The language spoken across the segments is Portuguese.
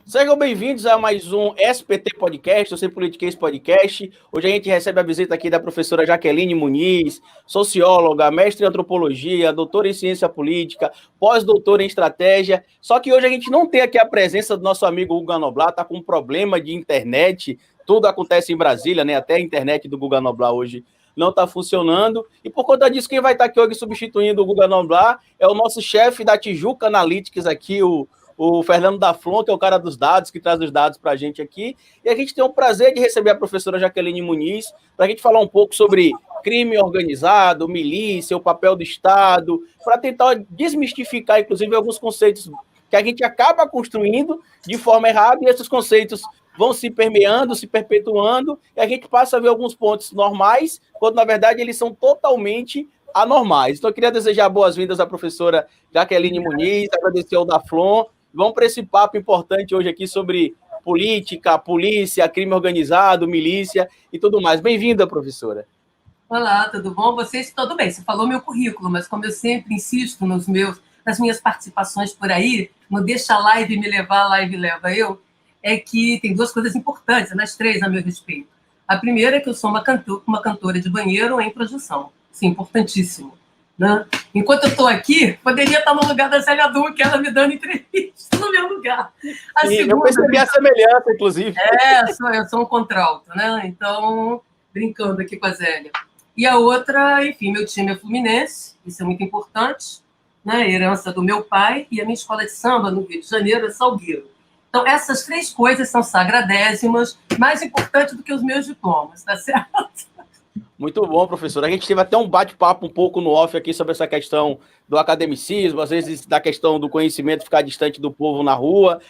Sejam bem-vindos a mais um SPT Podcast, o Sem Politiquês Podcast. Hoje a gente recebe a visita aqui da professora Jaqueline Muniz, socióloga, mestre em antropologia, doutora em ciência política, pós-doutora em estratégia. Só que hoje a gente não tem aqui a presença do nosso amigo Guga Noblar, está com um problema de internet. Tudo acontece em Brasília, né? Até a internet do Guga Noblar hoje não está funcionando. E por conta disso, quem vai estar aqui hoje substituindo o Guga Noblar é o nosso chefe da Tijuca Analytics aqui, o Fernando Daflon, que é o cara dos dados, que traz os dados para a gente aqui. E a gente tem o prazer de receber a professora Jaqueline Muniz para a gente falar um pouco sobre crime organizado, milícia, o papel do Estado, para tentar desmistificar, inclusive, alguns conceitos que a gente acaba construindo de forma errada, e esses conceitos vão se permeando, se perpetuando, e a gente passa a ver alguns pontos normais, quando, na verdade, eles são totalmente anormais. Então, eu queria desejar boas-vindas à professora Jaqueline Muniz, agradecer ao Daflon. Vamos para esse papo importante hoje aqui sobre política, polícia, crime organizado, milícia e tudo mais. Bem-vinda, professora. Olá, tudo bom? Vocês, tudo bem, você falou meu currículo, mas como eu sempre insisto nas minhas participações por aí, não deixa a live me levar, a live leva eu, é que tem duas coisas importantes, nas três a meu respeito. A primeira é que eu sou uma cantora de banheiro em projeção. Isso é importantíssimo. Né? Enquanto eu estou aqui, poderia estar no lugar da Zélia Duque, ela me dando entrevista no meu lugar. Eu percebi a semelhança, inclusive. Eu sou um contralto, né? Então, brincando aqui com a Zélia. E a outra, enfim, meu time é Fluminense, isso é muito importante, né? Herança do meu pai, e a minha escola de samba no Rio de Janeiro é Salgueiro. Então, essas três coisas são sagradésimas, mais importantes do que os meus diplomas, tá certo? Muito bom, professor. A gente teve até um bate-papo um pouco no off aqui sobre essa questão do academicismo, às vezes da questão do conhecimento ficar distante do povo na rua.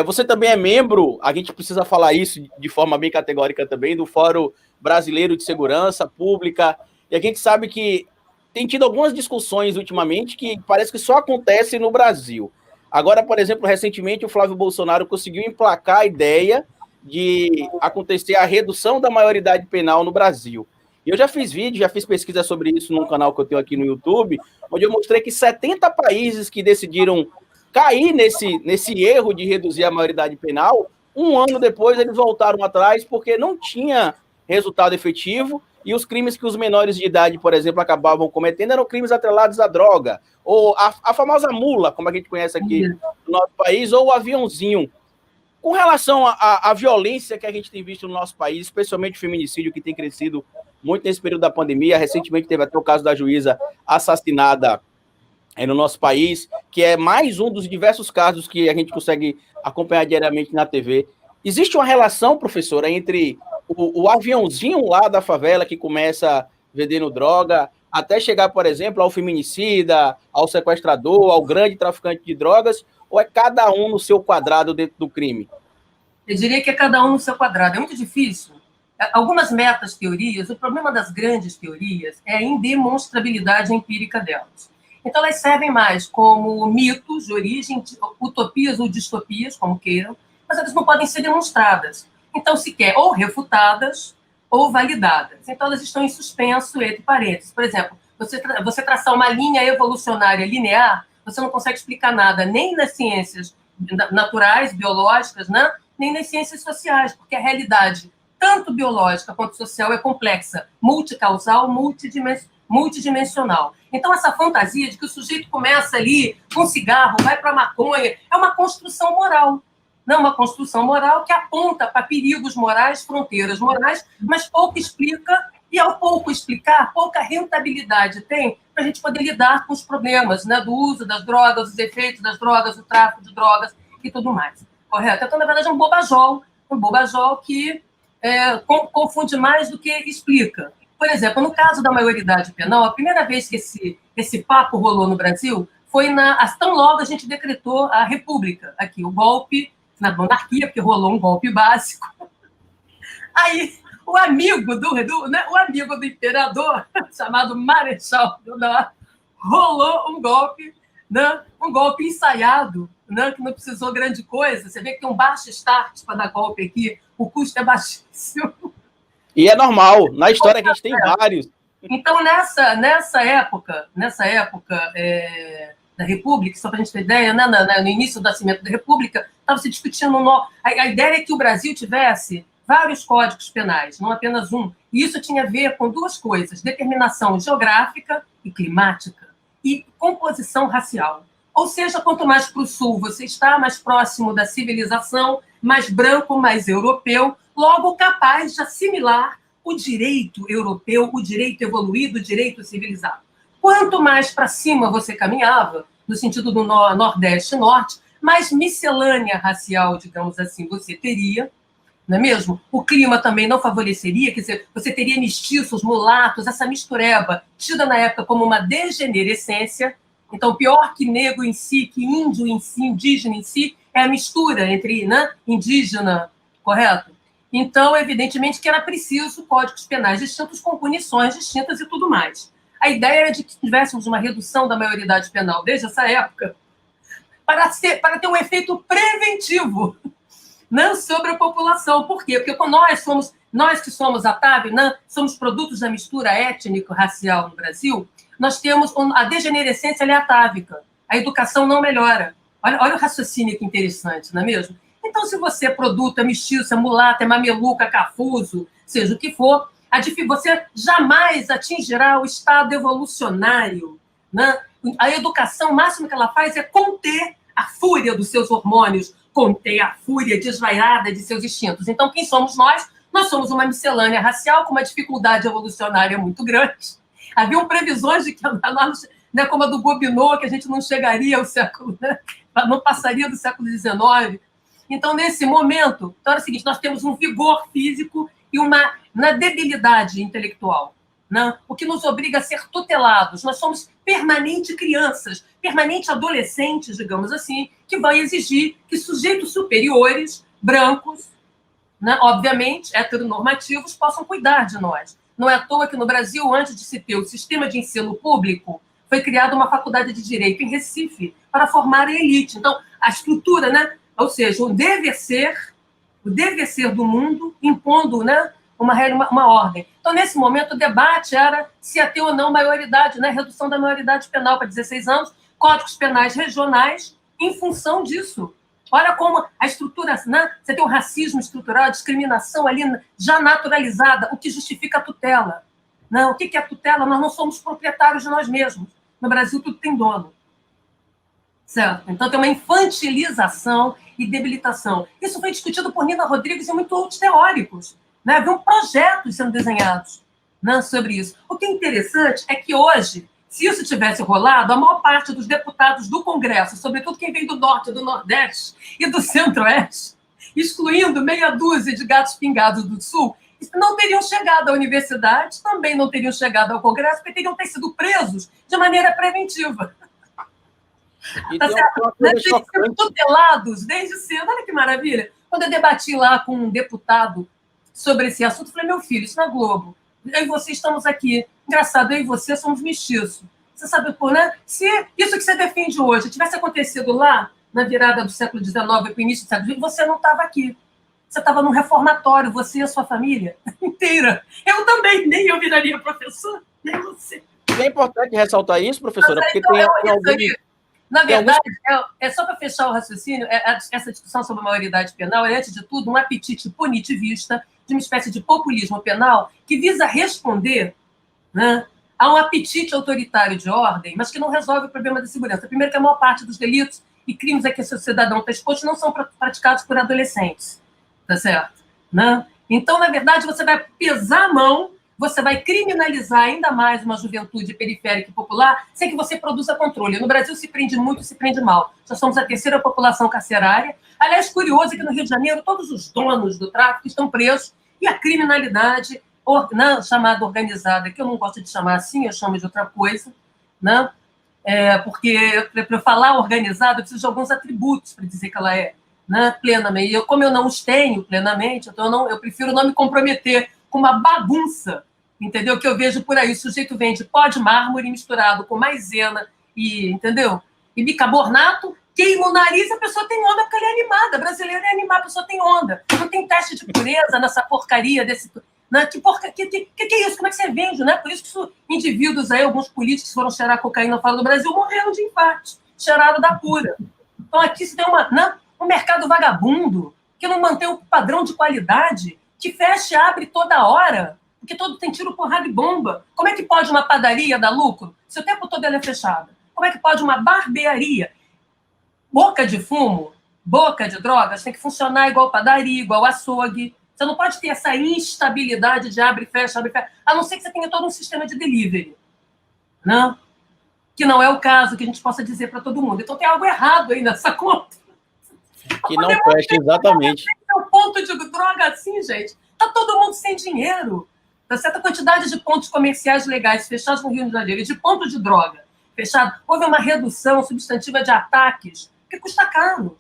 Você também é membro, a gente precisa falar isso de forma bem categórica também, do Fórum Brasileiro de Segurança Pública, e a gente sabe que tem tido algumas discussões ultimamente que parece que só acontece no Brasil. Agora, por exemplo, recentemente o Flávio Bolsonaro conseguiu emplacar a ideia de acontecer a redução da maioridade penal no Brasil. E eu já fiz vídeo, já fiz pesquisa sobre isso num canal que eu tenho aqui no YouTube, onde eu mostrei que 70 países que decidiram cair nesse erro de reduzir a maioridade penal, um ano depois eles voltaram atrás porque não tinha resultado efetivo, e os crimes que os menores de idade, por exemplo, acabavam cometendo eram crimes atrelados à droga, ou a famosa mula, como a gente conhece aqui no nosso país, ou o aviãozinho. Com relação à violência que a gente tem visto no nosso país, especialmente o feminicídio, que tem crescido muito nesse período da pandemia, recentemente teve até o caso da juíza assassinada no nosso país, que é mais um dos diversos casos que a gente consegue acompanhar diariamente na TV. Existe uma relação, professora, entre o aviãozinho lá da favela que começa vendendo droga, até chegar, por exemplo, ao feminicida, ao sequestrador, ao grande traficante de drogas, ou é cada um no seu quadrado dentro do crime? Eu diria que é cada um no seu quadrado. É muito difícil. Algumas metas, teorias, o problema das grandes teorias é a indemonstrabilidade empírica delas. Então, elas servem mais como mitos de origem, utopias ou distopias, como queiram, mas elas não podem ser demonstradas. Então, se quer ou refutadas ou validadas. Então, elas estão em suspenso entre parênteses. Por exemplo, você traçar uma linha evolucionária linear, você não consegue explicar nada nem nas ciências naturais, biológicas, né? Nem nas ciências sociais, porque a realidade, tanto biológica quanto social, é complexa, multicausal, multidimensional. Então, essa fantasia de que o sujeito começa ali com cigarro, vai para a maconha, é uma construção moral. Não, uma construção moral que aponta para perigos morais, fronteiras morais, mas pouco explica, e ao pouco explicar, pouca rentabilidade tem para a gente poder lidar com os problemas, né, do uso das drogas, os efeitos das drogas, o tráfico de drogas e tudo mais. Correto? Então, na verdade, é um bobajol que confunde mais do que explica. Por exemplo, no caso da maioridade penal, a primeira vez que esse papo rolou no Brasil foi tão logo a gente decretou a república, aqui, o golpe na monarquia, porque rolou um golpe básico. Aí, o amigo do imperador, chamado Marechal Deodoro, rolou um golpe, né? Um golpe ensaiado, né? Que não precisou grande coisa. Você vê que tem um baixo start para dar golpe aqui, o custo é baixíssimo. E é normal, na história a gente tem vários. Então, nessa época, da República, só para a gente ter ideia, no início do nascimento da República, estava se discutindo... A ideia é que o Brasil tivesse vários códigos penais, não apenas um. E isso tinha a ver com duas coisas: determinação geográfica e climática e composição racial. Ou seja, quanto mais para o sul você está, mais próximo da civilização, mais branco, mais europeu, logo capaz de assimilar o direito europeu, o direito evoluído, o direito civilizado. Quanto mais para cima você caminhava, no sentido do Nordeste e Norte, mais miscelânea racial, digamos assim, você teria, não é mesmo? O clima também não favoreceria, quer dizer, você teria mestiços, mulatos, essa mistureba, tida na época como uma degenerescência. Então, pior que negro em si, que índio em si, indígena em si, é a mistura entre indígena, correto? Então, evidentemente que era preciso códigos penais distintos com punições distintas e tudo mais. A ideia era de que tivéssemos uma redução da maioridade penal desde essa época para ter um efeito preventivo, não sobre a população. Por quê? Porque nós que somos a TAB, somos produtos da mistura étnico-racial no Brasil, nós temos a degenerescência atávica. A educação não melhora. Olha o raciocínio que interessante, não é mesmo? Então, se você é produto, é mestiço, é mulata, é mameluca, cafuso, seja o que for, você jamais atingirá o estado evolucionário. Né? A educação, o máximo que ela faz é conter a fúria dos seus hormônios, conter a fúria desvairada de seus instintos. Então, quem somos nós? Nós somos uma miscelânea racial com uma dificuldade evolucionária muito grande. Haviam previsões de que, como a do Gobineau, que a gente não chegaria ao século, não passaria do século XIX. Então, nesse momento, então era o seguinte: nós temos um vigor físico e uma debilidade intelectual, o que nos obriga a ser tutelados. Nós somos permanente crianças, permanente adolescentes, digamos assim, que vai exigir que sujeitos superiores, brancos, obviamente, heteronormativos, possam cuidar de nós. Não é à toa que no Brasil, antes de se ter o sistema de ensino público, foi criada uma faculdade de Direito em Recife para formar a elite. Então, a estrutura, ou seja, o dever ser do mundo impondo uma ordem. Então, nesse momento, o debate era se ia ter ou não maioridade, redução da maioridade penal para 16 anos, códigos penais regionais em função disso. Olha como a estrutura, você tem um racismo estrutural, a discriminação ali já naturalizada, o que justifica a tutela. O que é tutela? Nós não somos proprietários de nós mesmos. No Brasil, tudo tem dono. Certo? Então, tem uma infantilização e debilitação. Isso foi discutido por Nina Rodrigues e muitos outros teóricos. Haviam projetos sendo desenhados sobre isso. O que é interessante é que hoje, se isso tivesse rolado, a maior parte dos deputados do Congresso, sobretudo quem vem do Norte, do Nordeste e do Centro-Oeste, excluindo meia dúzia de gatos pingados do Sul, não teriam chegado à universidade, também não teriam chegado ao Congresso, porque teriam sido presos de maneira preventiva. Tá certo? Teriam sido tutelados desde cedo. Olha que maravilha. Quando eu debati lá com um deputado sobre esse assunto, eu falei: meu filho, isso na Globo. Eu e você estamos aqui. Engraçado, eu e você somos mestiços. Você sabe, se isso que você defende hoje tivesse acontecido lá, na virada do século XIX para o início do século XX, você não estava aqui. Você estava num reformatório, você e a sua família inteira. Eu também, nem eu viraria professor, nem você. É importante ressaltar isso, professora, porque então, tem alguns... Na verdade, é só para fechar o raciocínio, essa discussão sobre a maioridade penal é, antes de tudo, um apetite punitivista de uma espécie de populismo penal que visa responder a um apetite autoritário de ordem, mas que não resolve o problema da segurança. Primeiro, que a maior parte dos delitos e crimes a que o cidadão está exposto não são praticados por adolescentes, tá certo? Então, na verdade, você vai pesar a mão, você vai criminalizar ainda mais uma juventude periférica e popular sem que você produza controle. No Brasil se prende muito, se prende mal. Nós somos a terceira população carcerária. Aliás, curioso é que no Rio de Janeiro todos os donos do tráfico estão presos e a criminalidade chamada organizada, que eu não gosto de chamar assim, eu chamo de outra coisa, porque para falar organizada eu preciso de alguns atributos para dizer que ela é plenamente. E como eu não os tenho plenamente, então eu prefiro não me comprometer com uma bagunça, entendeu? Que eu vejo por aí. O sujeito vende pó de mármore misturado com maisena e, entendeu? E bicarbonato, queima o nariz, a pessoa tem onda porque ela é animada. Brasileiro é animado, a pessoa tem onda. Não tem teste de pureza nessa porcaria desse... Que é isso? Como é que você vende, Por isso que indivíduos aí, alguns políticos que foram cheirar cocaína fora do Brasil, morreram de infarto. cheirado da cura. Então, aqui se tem um mercado vagabundo que não mantém o padrão de qualidade, que fecha e abre toda hora, porque todo tem tiro, porrada e bomba. Como é que pode uma padaria dar lucro se o tempo todo ela é fechada? Como é que pode uma barbearia? Boca de fumo, boca de drogas, tem que funcionar igual padaria, igual açougue. Você não pode ter essa instabilidade de abre e fecha, a não ser que você tenha todo um sistema de delivery. Não? Que não é o caso que a gente possa dizer para todo mundo. Então tem algo errado aí nessa conta. Que não fecha, exatamente. É um ponto de droga assim, gente. Tá todo mundo sem dinheiro. Tá certa quantidade de pontos comerciais legais fechados no Rio de Janeiro e de ponto de droga fechado. Houve uma redução substantiva de ataques, porque custa caro.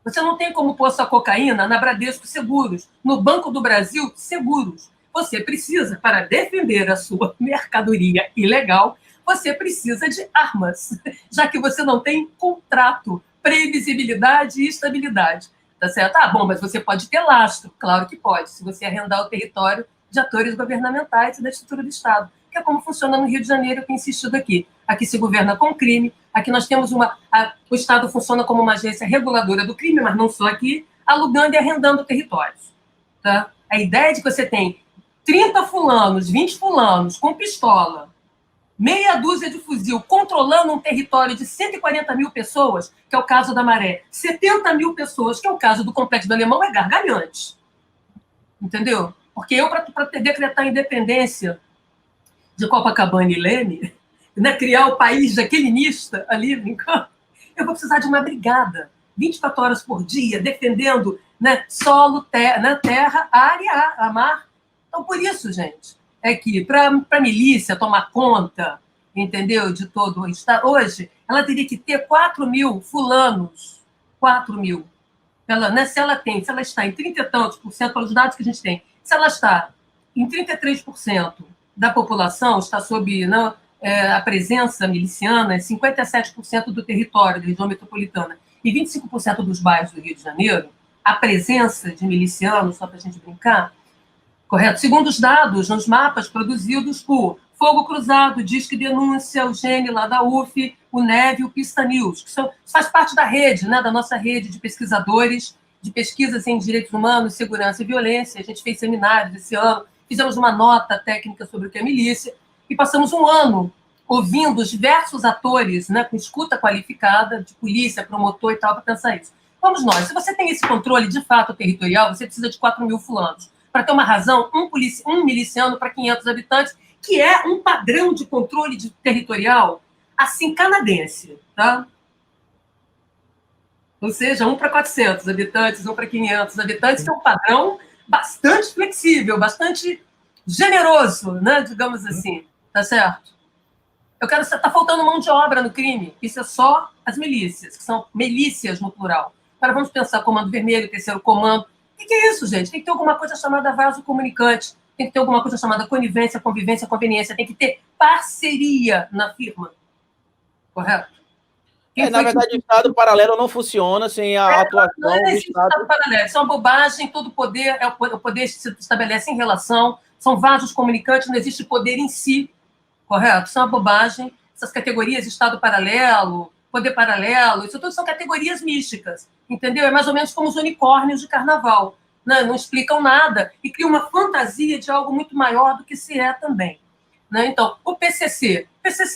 Você não tem como pôr sua cocaína na Bradesco Seguros, no Banco do Brasil Seguros. Você precisa, para defender a sua mercadoria ilegal, você precisa de armas, já que você não tem contrato, previsibilidade e estabilidade. Tá certo? Ah, bom, mas você pode ter lastro. Claro que pode, se você arrendar o território de atores governamentais e da estrutura do Estado, que é como funciona no Rio de Janeiro, eu tenho insistido aqui. Aqui se governa com crime, aqui nós temos o Estado funciona como uma agência reguladora do crime, mas não só aqui, alugando e arrendando territórios. Tá? A ideia de que você tem 30 fulanos, 20 fulanos com pistola, meia dúzia de fuzil, controlando um território de 140 mil pessoas, que é o caso da Maré, 70 mil pessoas, que é o caso do Complexo do Alemão, é gargalhante. Entendeu? Porque eu, para decretar a independência de Copacabana e Leme, né, criar o país jaquelinista ali, eu vou precisar de uma brigada, 24 horas por dia, defendendo, né, solo, terra, área, mar. Então, por isso, gente, é que para a milícia tomar conta, entendeu, de todo o Estado, hoje, ela teria que ter 4 mil fulanos, 4 mil. Ela, né, se ela está em 30 e tantos por cento, pelos dados que a gente tem, se ela está em 33% da população, está sob a presença miliciana, 57% do território da região metropolitana e 25% dos bairros do Rio de Janeiro, a presença de milicianos, só para a gente brincar, correto? Segundo os dados nos mapas produzidos por Fogo Cruzado, Disque Denúncia, o Gene lá da UF, o Neve e o Pista News, que faz parte da rede, né, da nossa rede de pesquisadores, de pesquisas em direitos humanos, segurança e violência. A gente fez seminários esse ano, fizemos uma nota técnica sobre o que é milícia e passamos um ano ouvindo os diversos atores, né, com escuta qualificada, de polícia, promotor e tal, para pensar isso. Vamos nós, se você tem esse controle de fato territorial, você precisa de 4 mil fulanos. Para ter uma razão, um miliciano para 500 habitantes, que é um padrão de controle territorial, assim, canadense, tá? Ou seja, 1 para 400 habitantes, 1 para 500 habitantes, que é um padrão bastante flexível, bastante generoso, né? Digamos assim, tá certo? Tá faltando mão de obra no crime. Isso é só as milícias, que são milícias no plural. Agora vamos pensar Comando Vermelho, Terceiro Comando. O que é isso, gente? Tem que ter alguma coisa chamada vaso comunicante, tem que ter alguma coisa chamada conivência, convivência, conveniência, tem que ter parceria na firma. Correto? Na verdade, o Estado paralelo não funciona sem a atuação do Estado. Não existe Estado paralelo. Isso é uma bobagem. Todo poder o poder se estabelece em relação. São vasos comunicantes, não existe poder em si. Correto? Isso é uma bobagem. Essas categorias, Estado paralelo, poder paralelo, isso tudo são categorias místicas. Entendeu? É mais ou menos como os unicórnios de carnaval. Né? Não explicam nada e criam uma fantasia de algo muito maior do que se é também. Né? Então, o PCC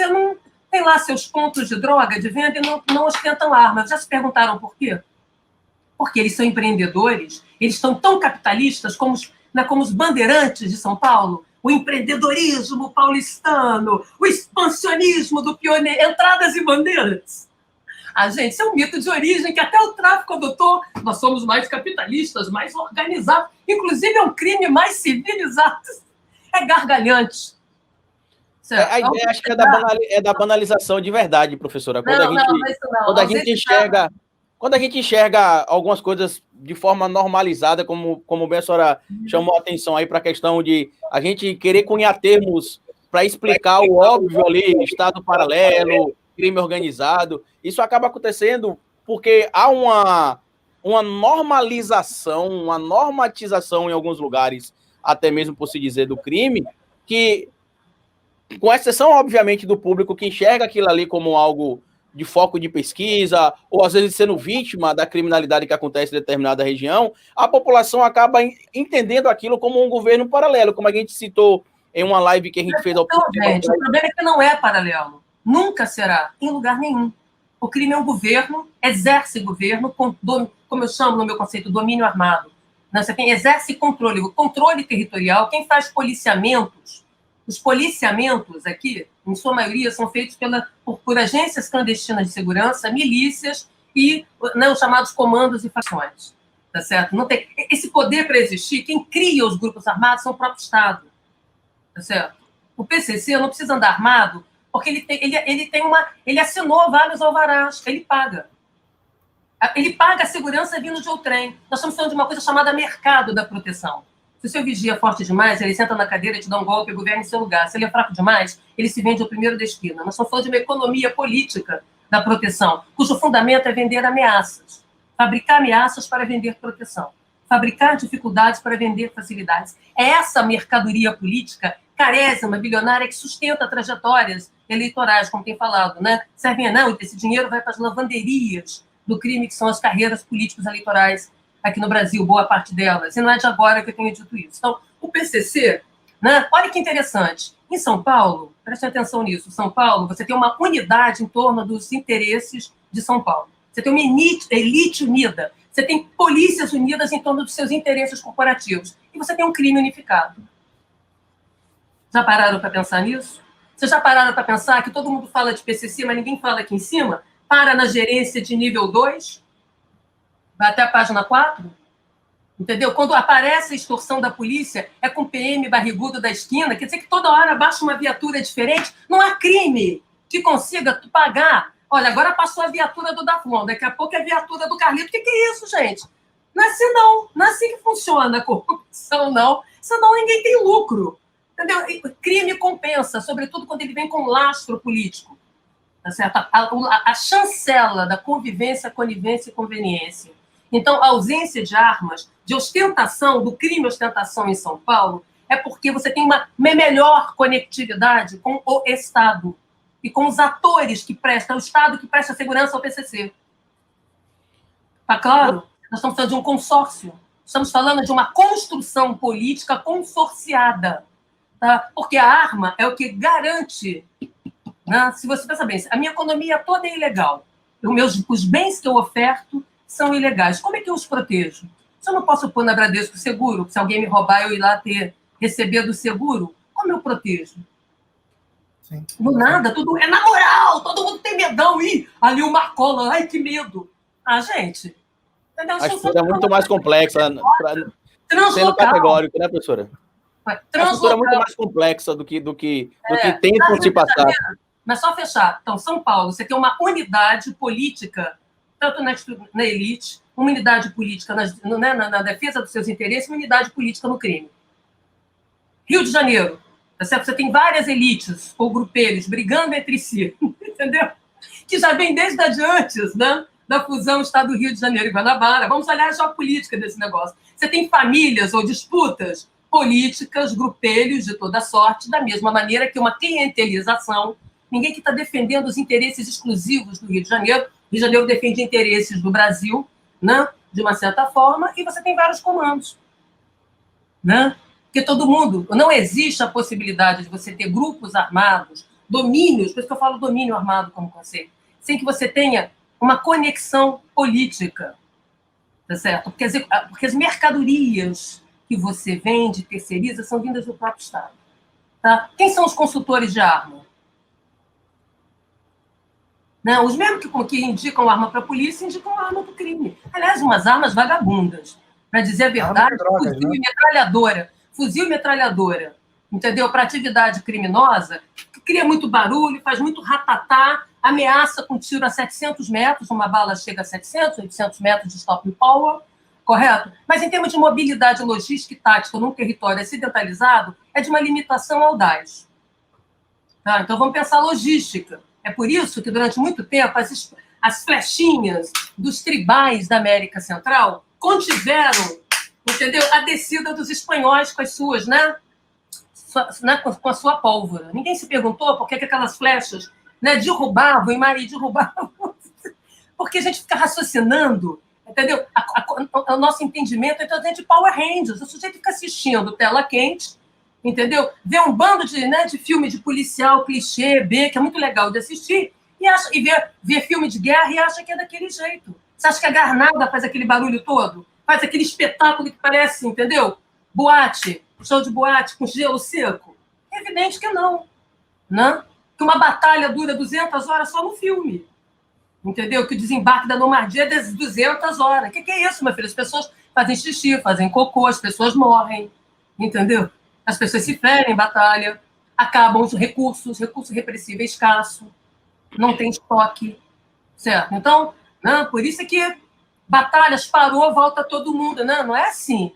não tem lá seus pontos de droga, de venda, e não ostentam armas. Já se perguntaram por quê? Porque eles são empreendedores, eles estão tão capitalistas como os bandeirantes de São Paulo, o empreendedorismo paulistano, o expansionismo do pioneiro, entradas e bandeiras. Gente, isso é um mito de origem que até o tráfico adotou. Nós somos mais capitalistas, mais organizados. Inclusive, é um crime mais civilizado. É gargalhante. A ideia, acho que é da banalização de verdade, professora. Quando a gente enxerga algumas coisas de forma normalizada, como bem a senhora chamou a atenção aí para a questão de a gente querer cunhar termos para explicar o óbvio ali, Estado paralelo, crime organizado, isso acaba acontecendo porque há uma normalização, uma normatização em alguns lugares, até mesmo por se dizer, do crime, que, com exceção, obviamente, do público que enxerga aquilo ali como algo de foco de pesquisa, ou às vezes sendo vítima da criminalidade que acontece em determinada região, a população acaba entendendo aquilo como um governo paralelo, como a gente citou em uma live que a gente fez ao gente, o problema é que não é paralelo. Nunca será, em lugar nenhum. O crime é um governo, exerce governo, como eu chamo no meu conceito, domínio armado. Você tem exerce controle, o controle territorial. Quem faz policiamentos, os policiamentos aqui, em sua maioria, são feitos por agências clandestinas de segurança, milícias e, né, os chamados comandos e facções. Tá certo? Não tem esse poder para existir. Quem cria os grupos armados são o próprio Estado. Tá certo? O PCC não precisa andar armado porque ele assinou vários alvarás, ele paga. Ele paga a segurança vindo de outrem. Nós estamos falando de uma coisa chamada mercado da proteção. Se o seu vigia é forte demais, ele senta na cadeira, te dá um golpe e governa em seu lugar. Se ele é fraco demais, ele se vende ao primeiro da esquina. Nós estamos falando de uma economia política da proteção, cujo fundamento é vender ameaças. Fabricar ameaças para vender proteção. Fabricar dificuldades para vender facilidades. É essa mercadoria política carésima, bilionária, que sustenta trajetórias eleitorais, como tem falado, né? Servem, não, esse dinheiro vai para as lavanderias do crime, que são as carreiras políticos eleitorais aqui no Brasil, boa parte delas. E não é de agora que eu tenho dito isso. Então, o PCC, né? Olha que interessante. Em São Paulo, prestem atenção nisso, São Paulo, você tem uma unidade em torno dos interesses de São Paulo. Você tem uma elite unida. Você tem polícias unidas em torno dos seus interesses corporativos. E você tem um crime unificado. Já pararam para pensar nisso? Vocês já pararam para pensar que todo mundo fala de PCC, mas ninguém fala aqui em cima? Para na gerência de nível 2, vai até a página 4, entendeu? Quando aparece a extorsão da polícia, é com o PM barrigudo da esquina, quer dizer que toda hora baixa uma viatura diferente, não há crime que consiga pagar. Olha, agora passou a viatura do Daflon, daqui a pouco é a viatura do Carlito. O que é isso, gente? Não é assim, não. Não é assim que funciona a corrupção, não. Senão ninguém tem lucro. Entendeu? Crime compensa, sobretudo quando ele vem com lastro político. Tá certo? A chancela da convivência, conivência e conveniência. Então, a ausência de armas, de ostentação, do crime ostentação em São Paulo, é porque você tem uma melhor conectividade com o Estado e com os atores que prestam, o Estado que presta segurança ao PCC. Tá claro? Nós estamos falando de um consórcio. Estamos falando de uma construção política consorciada. Tá? Porque a arma é o que garante, né? Se você pensa bem, a minha economia toda é ilegal. Os bens que eu oferto são ilegais. Como é que eu os protejo? Se eu não posso pôr na Bradesco seguro, se alguém me roubar, eu ir lá receber do seguro, como eu protejo? Sim. Do nada, tudo é na moral, todo mundo tem medão. Ih, ali o Marcola, ai, que medo. Ah, gente. Entendeu? A história é muito mais complexa, sendo categórico, né, professora? A estrutura é muito mais complexa do que tentam se passar. Mas só fechar. Então, São Paulo, você tem uma unidade política, tanto na elite, uma unidade política na defesa dos seus interesses, uma unidade política no crime. Rio de Janeiro, tá certo? Você tem várias elites ou grupelhos brigando entre si, entendeu? Que já vem desde antes, né? Da fusão Estado do Rio de Janeiro e Guanabara. Vamos olhar a geopolítica desse negócio. Você tem famílias ou disputas políticas, grupelhos de toda sorte, da mesma maneira que uma clientelização, ninguém que está defendendo os interesses exclusivos do Rio de Janeiro. O Rio de Janeiro defende interesses do Brasil, né, de uma certa forma, e você tem vários comandos. Né? Porque todo mundo, não existe a possibilidade de você ter grupos armados, domínios, por isso que eu falo domínio armado como conceito, sem que você tenha uma conexão política. Tá certo? Porque as mercadorias que você vende, terceiriza, são vindas do próprio Estado. Tá? Quem são os consultores de arma? Não, os mesmos que indicam arma para a polícia, indicam arma para o crime. Aliás, umas armas vagabundas. Para dizer a verdade, drogas, fuzil, né? Fuzil e metralhadora, entendeu? Para atividade criminosa, que cria muito barulho, faz muito ratatá, ameaça com tiro a 700 metros, uma bala chega a 700, 800 metros de stop and power, correto? Mas em termos de mobilidade logística e tática num território acidentalizado, é de uma limitação audaz. Tá? Então vamos pensar logística. É por isso que durante muito tempo as flechinhas dos tribais da América Central contiveram, entendeu? A descida dos espanhóis com as suas, né? Com a sua pólvora. Ninguém se perguntou por que aquelas flechas né, derrubavam, e Maria derrubavam, porque a gente fica raciocinando, entendeu? O nosso entendimento é de Power Rangers. O sujeito fica assistindo tela quente, entendeu? Vê um bando de filme de policial, clichê, B, que é muito legal de assistir, e vê filme de guerra e acha que é daquele jeito. Você acha que a Garnada faz aquele barulho todo? Faz aquele espetáculo que parece, entendeu? Boate, show de boate com gelo seco? É evidente que não, né? Que uma batalha dura 200 horas só no filme. Entendeu? Que o desembarque da Normandia é de 200 horas. O que é isso, meu filho? As pessoas fazem xixi, fazem cocô, as pessoas morrem. Entendeu? As pessoas se ferem em batalha, acabam os recurso repressivo é escasso, não tem estoque, certo? Então, né, por isso é que batalhas parou, volta todo mundo. Não é assim.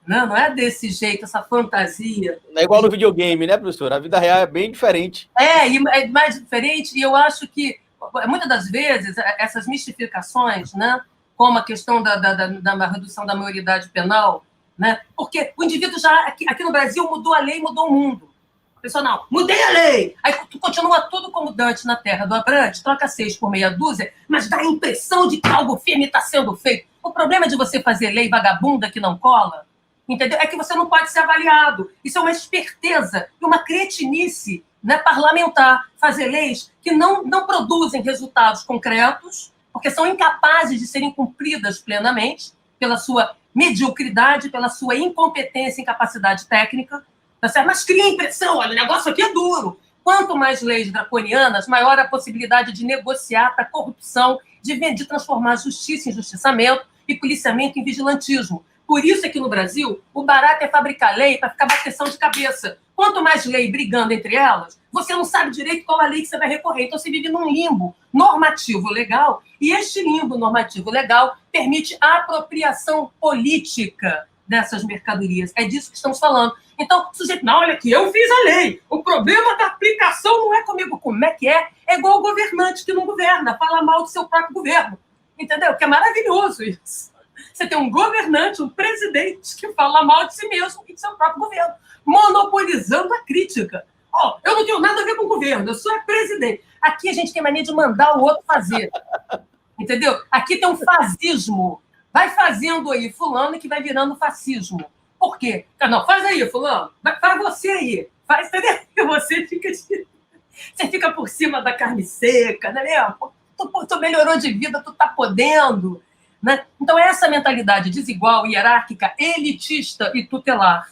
Não é desse jeito, essa fantasia. Não é igual no videogame, né, professor? A vida real é bem diferente. É mais diferente, e eu acho que, muitas das vezes, essas mistificações, né, como a questão da redução da maioridade penal, né, porque o indivíduo já, aqui no Brasil, mudou a lei, mudou o mundo. O pessoal, não, mudei a lei. Aí continua tudo como Dante na terra do Abrantes, troca 6 por meia dúzia, mas dá a impressão de que algo firme está sendo feito. O problema de você fazer lei vagabunda que não cola, entendeu? É que você não pode ser avaliado. Isso é uma esperteza e uma cretinice, né, parlamentar. Fazer leis que não produzem resultados concretos, porque são incapazes de serem cumpridas plenamente pela sua mediocridade, pela sua incompetência e incapacidade técnica. Tá certo? Mas cria a impressão, olha, o negócio aqui é duro. Quanto mais leis draconianas, maior a possibilidade de negociar a corrupção, de transformar a justiça em justiçamento e policiamento em vigilantismo. Por isso é que no Brasil, o barato é fabricar lei para ficar bateção de cabeça. Quanto mais lei brigando entre elas, você não sabe direito qual a lei que você vai recorrer. Então, você vive num limbo normativo legal, e este limbo normativo legal permite a apropriação política dessas mercadorias. É disso que estamos falando. Então, o sujeito, não, olha aqui, eu fiz a lei. O problema da aplicação não é comigo. Como é que é? É igual o governante que não governa, fala mal do seu próprio governo. Entendeu? Que é maravilhoso isso. Você tem um governante, um presidente que fala mal de si mesmo e de seu próprio governo, monopolizando a crítica. Eu não tenho nada a ver com o governo, eu sou presidente. Aqui a gente tem mania de mandar o outro fazer. Entendeu? Aqui tem um fascismo. Vai fazendo aí, fulano, que vai virando fascismo. Por quê? Não, faz aí, fulano. Faz você aí. Faz, entendeu? Você fica por cima da carne seca, né? Tu melhorou de vida, tu tá podendo. Né? Então, essa mentalidade desigual, hierárquica, elitista e tutelar.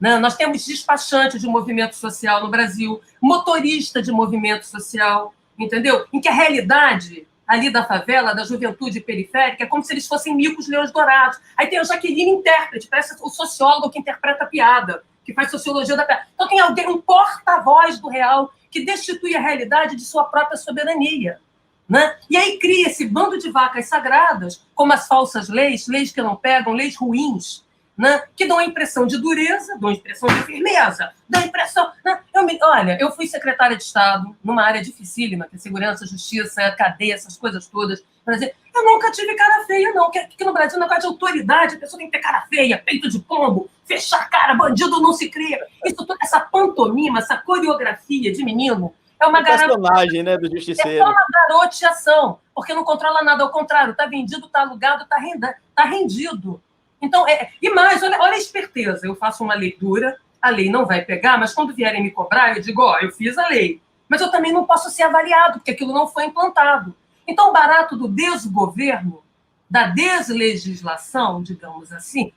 Né? Nós temos despachante de movimento social no Brasil, motorista de movimento social, entendeu? Em que a realidade ali da favela, da juventude periférica, é como se eles fossem micos leões dourados. Aí tem o Jaqueline intérprete, parece o sociólogo que interpreta a piada, que faz sociologia da piada. Então tem alguém, um porta-voz do real, que destitui a realidade de sua própria soberania. Né? E aí cria esse bando de vacas sagradas, como as falsas leis, leis que não pegam, leis ruins, né? Que dão a impressão de dureza, dão a impressão de firmeza, dão a impressão... Né? Olha, eu fui secretária de Estado numa área dificílima, que é segurança, justiça, cadeia, essas coisas todas. Eu nunca tive cara feia, não. Porque no Brasil, na negócio de autoridade, a pessoa tem que ter cara feia, peito de pombo, fechar a cara, bandido não se cria. Isso, essa pantomima, essa coreografia de menino, é uma personagem, né, do justiceiro. É só uma garoteação, porque não controla nada. Ao contrário, está vendido, está alugado, está rendido. Então, e mais, olha a esperteza. Eu faço uma leitura, a lei não vai pegar, mas quando vierem me cobrar, eu digo, eu fiz a lei. Mas eu também não posso ser avaliado, porque aquilo não foi implantado. Então, o barato do desgoverno, da deslegislação, digamos assim,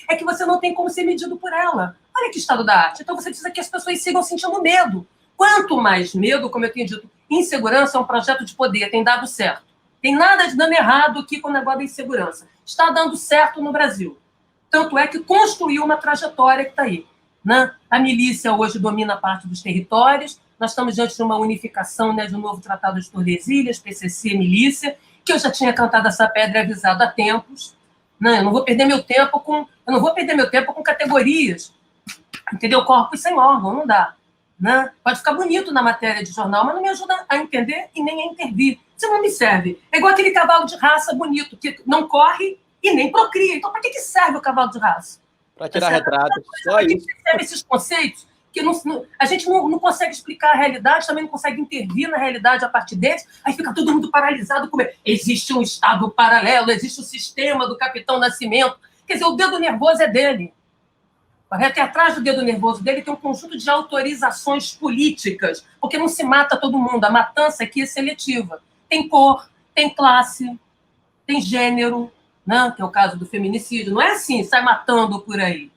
é que você não tem como ser medido por ela. Olha que estado da arte. Então, você precisa que as pessoas sigam sentindo medo. Quanto mais medo, como eu tenho dito, insegurança é um projeto de poder, tem dado certo. Tem nada de dando errado aqui com o negócio da insegurança. Está dando certo no Brasil. Tanto é que construiu uma trajetória que está aí. Né? A milícia hoje domina parte dos territórios, nós estamos diante de uma unificação, né, de um novo Tratado de Tordesilhas, PCC, milícia, que eu já tinha cantado essa pedra e avisado há tempos. Né? Eu não vou perder meu tempo com categorias, entendeu? Corpos sem órgão, não dá. Né? Pode ficar bonito na matéria de jornal, mas não me ajuda a entender e nem a intervir. Isso não me serve. É igual aquele cavalo de raça bonito, que não corre e nem procria. Então, para que serve o cavalo de raça? Para tirar retrato. Para que servem esses conceitos que a gente não consegue explicar a realidade, também não consegue intervir na realidade a partir deles, aí fica todo mundo paralisado. Existe um Estado paralelo, existe o sistema do Capitão Nascimento. Quer dizer, o dedo nervoso é dele. Correto? E atrás do dedo nervoso dele tem um conjunto de autorizações políticas, porque não se mata todo mundo, a matança aqui é seletiva. Tem cor, tem classe, tem gênero, né? Que é o caso do feminicídio. Não é assim, sai matando por aí,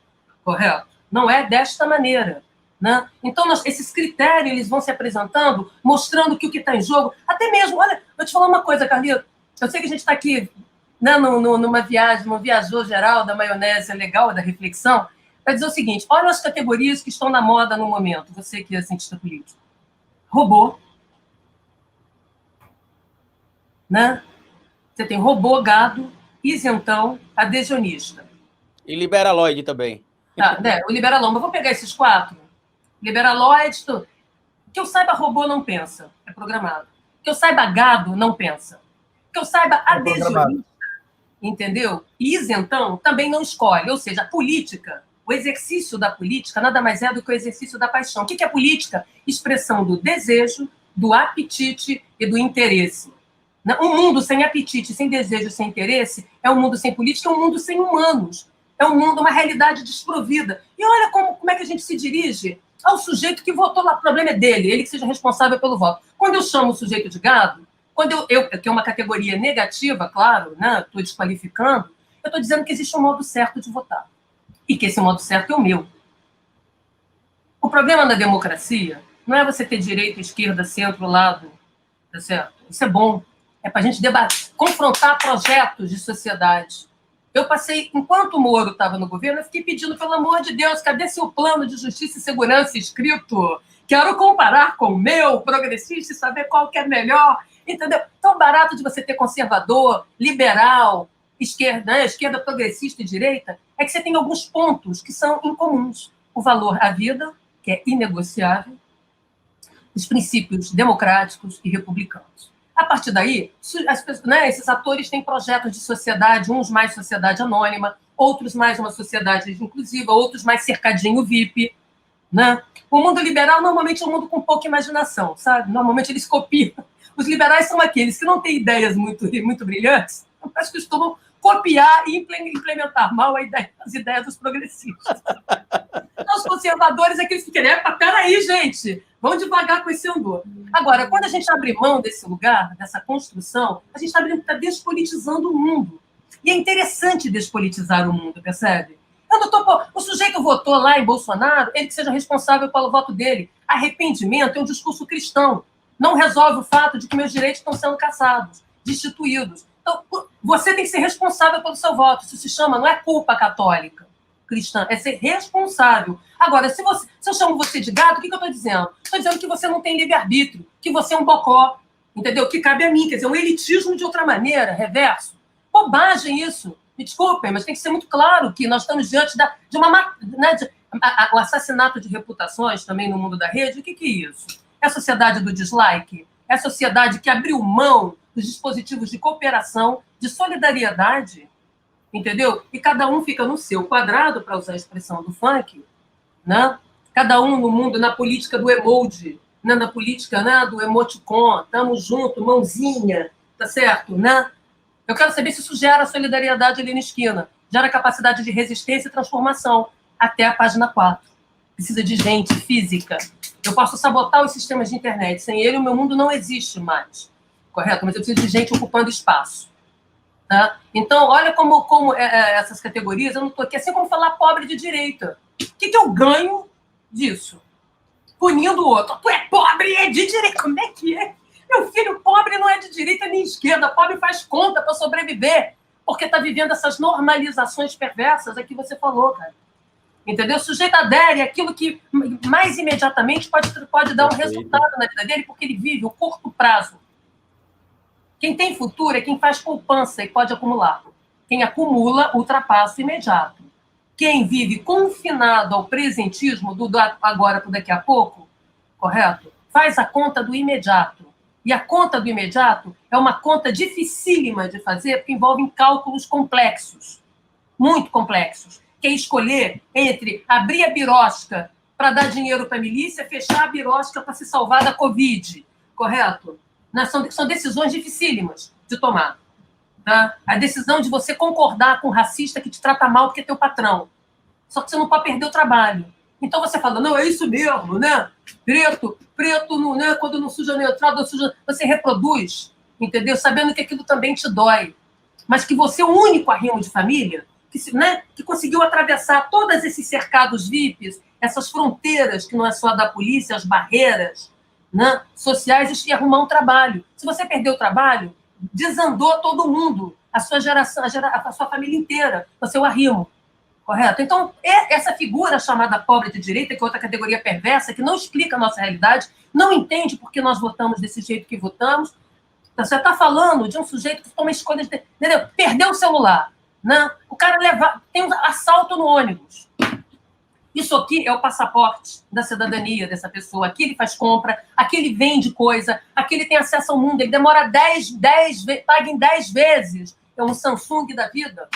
correto? Não é desta maneira. Né? Então, esses critérios eles vão se apresentando, mostrando que o que está em jogo, até mesmo, olha, vou te falar uma coisa, Carlito, eu sei que a gente está aqui, né, numa viagem, num viajou geral da maionese legal, da reflexão, para dizer o seguinte, olha as categorias que estão na moda no momento, você que é cientista político. Robô, né? Você tem robô, gado, isentão, adhesionista. E liberaloide também. Tá, né? O liberalão, mas vou pegar esses 4. Liberaloide, que eu saiba, robô não pensa, é programado. Que eu saiba, gado não pensa. Que eu saiba, adhesionista, entendeu? E isentão também não escolhe. Ou seja, a política, o exercício da política nada mais é do que o exercício da paixão. O que é política? Expressão do desejo, do apetite e do interesse. Um mundo sem apetite, sem desejo, sem interesse, é um mundo sem política, é um mundo sem humanos. É um mundo, uma realidade desprovida. E olha como é que a gente se dirige ao sujeito que votou lá. O problema é dele, ele que seja responsável pelo voto. Quando eu chamo o sujeito de gado, quando que é uma categoria negativa, claro, né? Estou desqualificando, eu estou dizendo que existe um modo certo de votar. E que esse modo certo é o meu. O problema da democracia não é você ter direita, esquerda, centro, lado, tá certo? Isso é bom. É para a gente debater, confrontar projetos de sociedade. Eu passei, enquanto o Moro estava no governo, eu fiquei pedindo, pelo amor de Deus, cadê seu plano de justiça e segurança escrito? Quero comparar com o meu, progressista, e saber qual que é melhor. Entendeu? Tão barato de você ter conservador, liberal, esquerda, né? Esquerda progressista e direita, é que você tem alguns pontos que são incomuns. O valor à vida, que é inegociável, os princípios democráticos e republicanos. A partir daí, esses atores têm projetos de sociedade, uns mais sociedade anônima, outros mais uma sociedade inclusiva, outros mais cercadinho VIP. Né? O mundo liberal normalmente é um mundo com pouca imaginação, sabe? Normalmente eles copiam. Os liberais são aqueles que não têm ideias muito brilhantes, mas costumam copiar e implementar mal as ideias dos progressistas. Os conservadores é aqueles que querem, peraí, gente, vamos devagar com esse andor. Agora, quando a gente abre mão desse lugar, dessa construção, a gente está despolitizando o mundo. E é interessante despolitizar o mundo, percebe? O sujeito votou lá em Bolsonaro, ele que seja responsável pelo voto dele. Arrependimento é um discurso cristão. Não resolve o fato de que meus direitos estão sendo caçados, destituídos. Então, você tem que ser responsável pelo seu voto. Isso se chama, não é culpa católica cristã, é ser responsável. Agora, se eu chamo você de gado, o que eu estou dizendo? Estou dizendo que você não tem livre-arbítrio, que você é um bocó, entendeu? Que cabe a mim, quer dizer, um elitismo de outra maneira, reverso. Bobagem isso. Me desculpem, mas tem que ser muito claro que nós estamos diante de uma... o assassinato de reputações também no mundo da rede, o que é isso? É a sociedade do dislike? É a sociedade que abriu mão dos dispositivos de cooperação, de solidariedade, entendeu? E cada um fica no seu quadrado, para usar a expressão do funk, né? Cada um no mundo, na política do emoji, né? Na política, né? Do emoticon, estamos juntos, mãozinha, tá certo? Né? Eu quero saber se isso gera solidariedade ali na esquina, gera capacidade de resistência e transformação, até a página 4. Precisa de gente física. Eu posso sabotar os sistemas de internet, sem ele o meu mundo não existe mais, correto? Mas eu preciso de gente ocupando espaço. Tá? Então, olha como essas categorias, eu não estou aqui, assim como falar pobre de direita. O que eu ganho disso? Punindo o outro. Tu é pobre e é de direita. Como é que é? Meu filho, pobre não é de direita nem esquerda. Pobre faz conta para sobreviver, porque está vivendo essas normalizações perversas que você falou, cara. Entendeu? O sujeito adere àquilo que mais imediatamente pode dar um resultado na vida dele, porque ele vive o curto prazo. Quem tem futuro é quem faz poupança e pode acumular. Quem acumula, ultrapassa o imediato. Quem vive confinado ao presentismo do agora para daqui a pouco, correto? Faz a conta do imediato. E a conta do imediato é uma conta dificílima de fazer, porque envolve cálculos complexos, muito complexos. Que é escolher entre abrir a birosca para dar dinheiro para a milícia, fechar a birosca para se salvar da Covid, correto? São decisões dificílimas de tomar. Tá? A decisão de você concordar com um racista que te trata mal porque é teu patrão. Só que você não pode perder o trabalho. Então você fala, não, é isso mesmo, né? Preto, né? Quando não suja neutrado, você reproduz, entendeu? Sabendo que aquilo também te dói. Mas que você é o único arrimo de família que conseguiu atravessar todos esses cercados VIPs, essas fronteiras que não é só da polícia, as barreiras, né, sociais, e arrumar um trabalho. Se você perder o trabalho, desandou todo mundo, a sua geração, a sua família inteira. Você é o arrimo, correto? Então, essa figura chamada pobre de direita, que é outra categoria perversa, que não explica a nossa realidade, não entende por que nós votamos desse jeito que votamos. Você está falando de um sujeito que toma escolhas, entendeu? Perdeu o celular, né? O cara tem um assalto no ônibus. Isso aqui é o passaporte da cidadania dessa pessoa. Aqui ele faz compra, aqui ele vende coisa, aqui ele tem acesso ao mundo, ele demora paga em 10 vezes. É um Samsung da vida.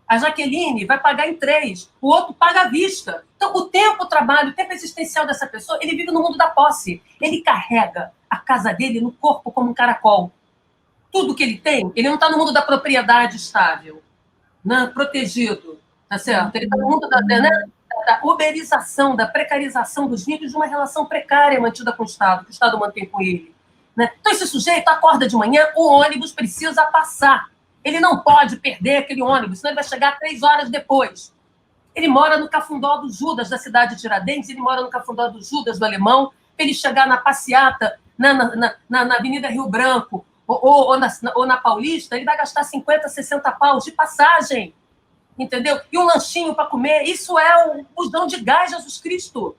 A Jaqueline vai pagar em 3, o outro paga à vista. Então, o trabalho, o tempo existencial dessa pessoa, ele vive no mundo da posse. Ele carrega a casa dele no corpo como um caracol. Tudo que ele tem, ele não está no mundo da propriedade estável, né? Protegido, tá certo? Ele está no mundo da uberização, da precarização dos vínculos de uma relação precária mantida com o Estado, que o Estado mantém com ele. Né? Então, esse sujeito acorda de manhã, o ônibus precisa passar. Ele não pode perder aquele ônibus, senão ele vai chegar 3 horas depois. Ele mora no Cafundó do Judas, da cidade de Tiradentes, ele mora no Cafundó do Judas, do Alemão, para ele chegar na passeata, na Avenida Rio Branco, ou na Paulista, ele vai gastar 50, 60 paus de passagem, entendeu? E um lanchinho para comer, isso é o busão de gás, Jesus Cristo.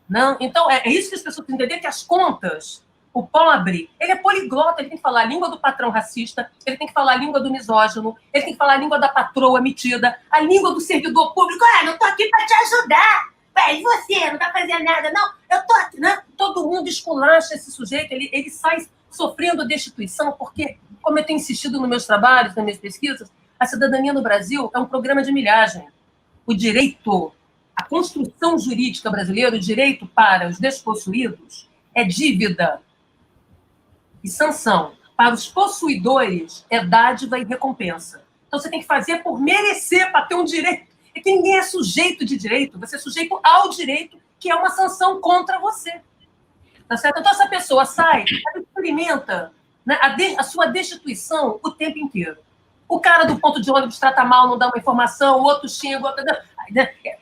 Não? Então, é isso que as pessoas têm que entender, que as contas, o pobre, ele é poliglota, ele tem que falar a língua do patrão racista, ele tem que falar a língua do misógino, ele tem que falar a língua da patroa metida, a língua do servidor público. Não estou aqui para te ajudar. E você não está fazendo nada, não? Eu estou aqui, né? Todo mundo esculacha esse sujeito, ele sai sofrendo destituição, porque, como eu tenho insistido nos meus trabalhos, nas minhas pesquisas, a cidadania no Brasil é um programa de milhagem. O direito, a construção jurídica brasileira, o direito para os despossuídos é dívida e sanção. Para os possuidores é dádiva e recompensa. Então você tem que fazer por merecer, para ter um direito. É que ninguém é sujeito de direito, você é sujeito ao direito, que é uma sanção contra você. Tá certo? Então, essa pessoa sai, ela experimenta, né, a sua destituição o tempo inteiro. O cara do ponto de ônibus trata mal, não dá uma informação, o outro chega,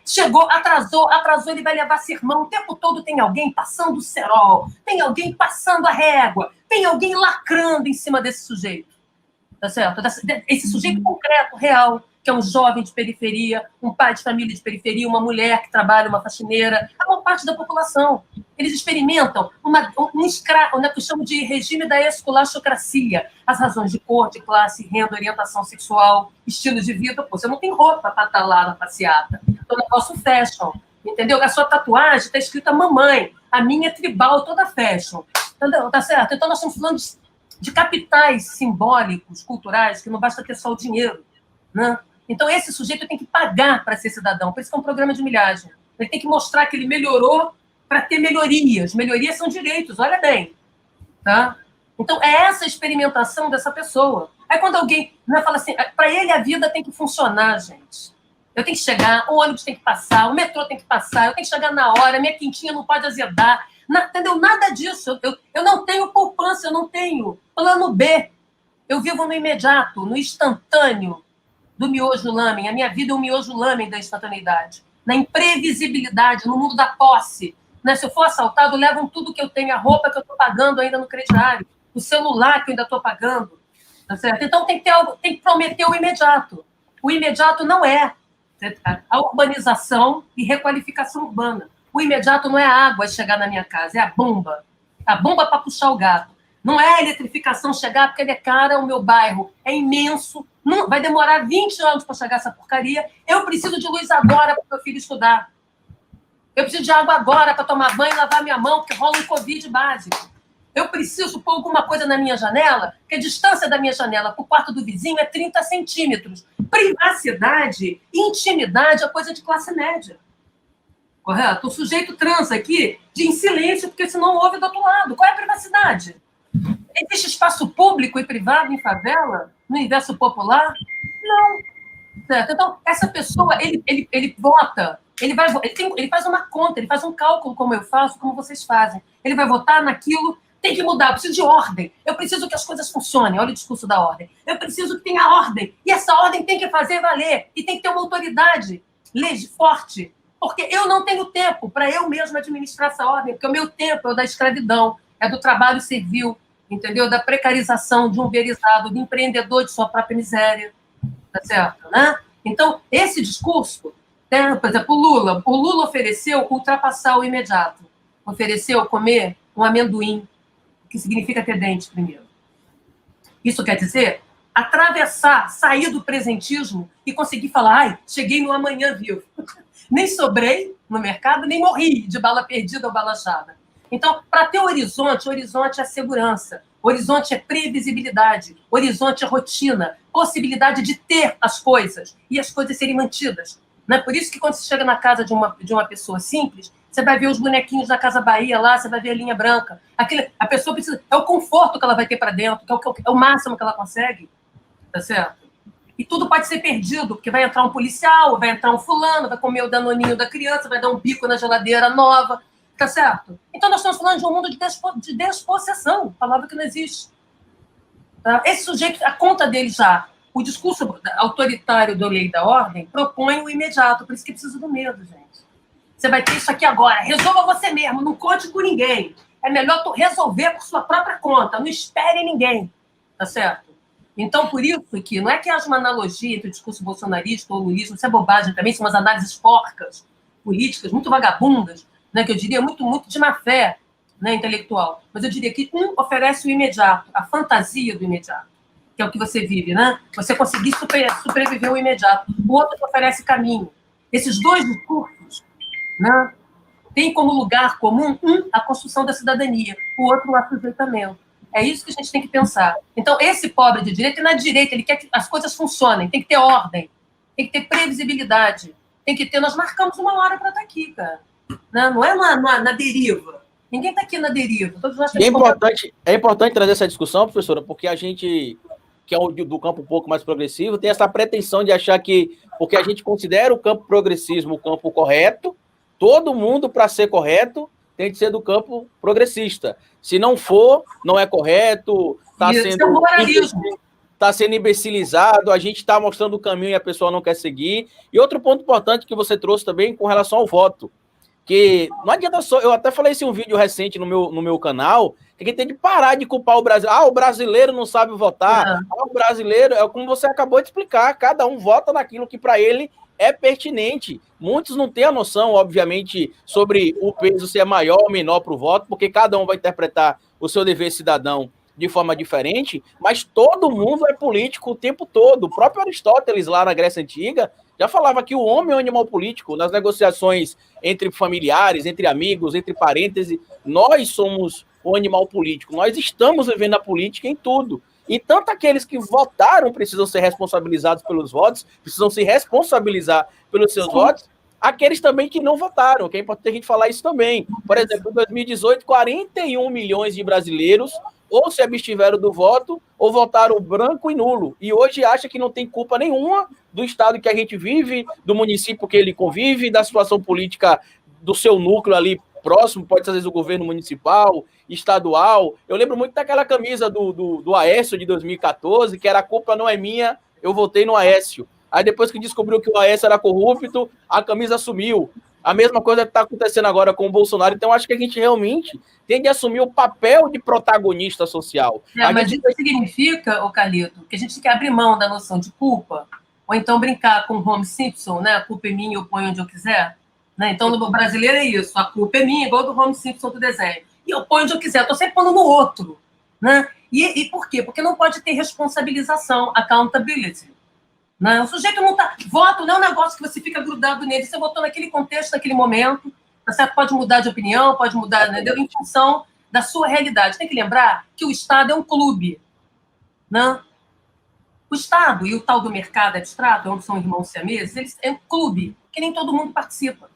chegou, atrasou, ele vai levar sermão. O tempo todo tem alguém passando o cerol, tem alguém passando a régua, tem alguém lacrando em cima desse sujeito. Tá certo? Esse sujeito concreto, real, que é um jovem de periferia, um pai de família de periferia, uma mulher que trabalha, uma faxineira, a maior parte da população. Eles experimentam o que eu chamo de regime da esculachocracia, as razões de cor, de classe, renda, orientação sexual, estilo de vida. Pô, você não tem roupa para estar lá na passeata. Então, negócio fashion, entendeu? A sua tatuagem está escrita mamãe, a minha é tribal, toda fashion. Entendeu? Tá certo? Então, nós estamos falando de capitais simbólicos, culturais, que não basta ter só o dinheiro, né? Então, esse sujeito tem que pagar para ser cidadão. Por isso que é um programa de milhagem. Ele tem que mostrar que ele melhorou para ter melhorias. Melhorias são direitos, olha bem. Tá? Então, é essa experimentação dessa pessoa. Aí, quando alguém fala assim, para ele a vida tem que funcionar, gente. Eu tenho que chegar, o ônibus tem que passar, o metrô tem que passar, eu tenho que chegar na hora, minha quentinha não pode azedar. Entendeu? Nada disso. Eu não tenho poupança, eu não tenho plano B. Eu vivo no imediato, no instantâneo do miojo lamen. A minha vida é um miojo lamen da instantaneidade. Na imprevisibilidade, no mundo da posse. Né? Se eu for assaltado, levam tudo que eu tenho, a roupa que eu estou pagando ainda no crediário, o celular que eu ainda estou pagando. Tá certo? Então, tem que prometer o imediato. O imediato não é a urbanização e requalificação urbana. O imediato não é a água chegar na minha casa, é a bomba. A bomba para puxar o gato. Não é a eletrificação chegar porque ele é cara, o meu bairro é imenso, não, vai demorar 20 anos para chegar essa porcaria. Eu preciso de luz agora para o meu filho estudar. Eu preciso de água agora para tomar banho e lavar minha mão, porque rola um Covid básico. Eu preciso pôr alguma coisa na minha janela, porque a distância da minha janela para o quarto do vizinho é 30 centímetros. Privacidade, intimidade é coisa de classe média. correto? O sujeito transa aqui em silêncio, porque senão ouve do outro lado. Qual é a privacidade? Existe espaço público e privado em favela, no universo popular? Não. Certo? Então, essa pessoa, ele vota, ele faz uma conta, ele faz um cálculo, como eu faço, como vocês fazem. Ele vai votar naquilo, tem que mudar, eu preciso de ordem, eu preciso que as coisas funcionem, olha o discurso da ordem. Eu preciso que tenha ordem, e essa ordem tem que fazer valer, e tem que ter uma autoridade forte, porque eu não tenho tempo para eu mesma administrar essa ordem, porque o meu tempo é o da escravidão, é do trabalho servil, entendeu? Da precarização de um verizado, do empreendedor de sua própria miséria. Tá certo, né? Então, esse discurso, né, por exemplo, o Lula ofereceu ultrapassar o imediato, ofereceu comer um amendoim, que significa ter dente primeiro. Isso quer dizer atravessar, sair do presentismo e conseguir falar, ai, cheguei no amanhã vivo. Nem sobrei no mercado, nem morri de bala perdida ou bala achada. Então, para ter horizonte é segurança, horizonte é previsibilidade, horizonte é rotina, possibilidade de ter as coisas e as coisas serem mantidas. Não é por isso que quando você chega na casa de uma pessoa simples, você vai ver os bonequinhos da Casa Bahia lá, você vai ver a linha branca. A pessoa precisa... É o conforto que ela vai ter para dentro, é o máximo que ela consegue. Tá certo? E tudo pode ser perdido, porque vai entrar um policial, vai entrar um fulano, vai comer o danoninho da criança, vai dar um bico na geladeira nova. Tá certo? Então, nós estamos falando de um mundo de despossessão, palavra que não existe. Tá? Esse sujeito, a conta dele já, o discurso autoritário da lei e da ordem propõe o imediato, por isso que precisa do medo, gente. Você vai ter isso aqui agora, resolva você mesmo, não conte com ninguém. É melhor tu resolver por sua própria conta, não espere ninguém. Tá certo? Então, por isso que não é que haja uma analogia entre o discurso bolsonarista ou lulista, isso é bobagem também, são umas análises porcas, políticas, muito vagabundas, né, que eu diria muito de má fé, né, intelectual. Mas eu diria que um oferece o imediato, a fantasia do imediato, que é o que você vive, né? Você conseguir sobreviver ao imediato. O outro oferece caminho. Esses dois discursos, né, têm como lugar comum, a construção da cidadania, o outro, o asujeitamento. É isso que a gente tem que pensar. Então, esse pobre de direita, na direita, ele quer que as coisas funcionem, tem que ter ordem, tem que ter previsibilidade, tem que ter... Nós marcamos uma hora para estar aqui, cara. Não é na deriva. Ninguém está aqui na deriva. Todos nós é importante trazer essa discussão, professora, porque a gente, que é do campo um pouco mais progressivo, tem essa pretensão de achar que, porque a gente considera o campo progressismo o campo correto, todo mundo, para ser correto, tem que ser do campo progressista. Se não for, não é correto, está sendo imbecilizado, a gente está mostrando o caminho e a pessoa não quer seguir. E outro ponto importante que você trouxe também com relação ao voto, que não adianta só, eu até falei isso em um vídeo recente no meu canal, que a gente tem que parar de culpar o Brasil. O brasileiro não sabe votar. O brasileiro, é como você acabou de explicar, cada um vota naquilo que para ele é pertinente. Muitos não têm a noção, obviamente, sobre o peso ser maior ou menor para o voto, porque cada um vai interpretar o seu dever cidadão de forma diferente, mas todo mundo é político o tempo todo. O próprio Aristóteles, lá na Grécia Antiga, já falava que o homem é um animal político. Nas negociações entre familiares, entre amigos, entre parentes, nós somos o animal político. Nós estamos vivendo a política em tudo. E tanto aqueles que votaram precisam ser responsabilizados pelos votos, precisam se responsabilizar pelos seus votos, aqueles também que não votaram, que é importante a gente falar isso também. Por exemplo, em 2018, 41 milhões de brasileiros ou se abstiveram do voto ou votaram branco e nulo. E hoje acha que não tem culpa nenhuma do estado que a gente vive, do município que ele convive, da situação política do seu núcleo ali próximo, pode ser às vezes o governo municipal, estadual. Eu lembro muito daquela camisa do Aécio de 2014, que era a culpa não é minha, eu votei no Aécio. Aí depois que descobriu que o Aécio era corrupto, a camisa sumiu. A mesma coisa está acontecendo agora com o Bolsonaro. Então, acho que a gente realmente tem de assumir o papel de protagonista social. Mas isso significa, Carlito, que a gente tem que abrir mão da noção de culpa, ou então brincar com o Homer Simpson, né? A culpa é minha, eu ponho onde eu quiser. Né? Então, no brasileiro é isso. A culpa é minha, igual do Homer Simpson do desenho. E eu ponho onde eu quiser. Estou sempre pondo no outro. Né? E por quê? Porque não pode ter responsabilização, accountability. Né? O sujeito não está... Voto não é um negócio que você fica grudado nele. Você votou naquele contexto, naquele momento. Tá certo? Pode mudar de opinião, pode mudar, né? Em função da sua realidade. Tem que lembrar que o Estado é um clube. Né? O Estado e o tal do mercado abstrato, onde são irmãos siameses, eles é um clube, que nem todo mundo participa.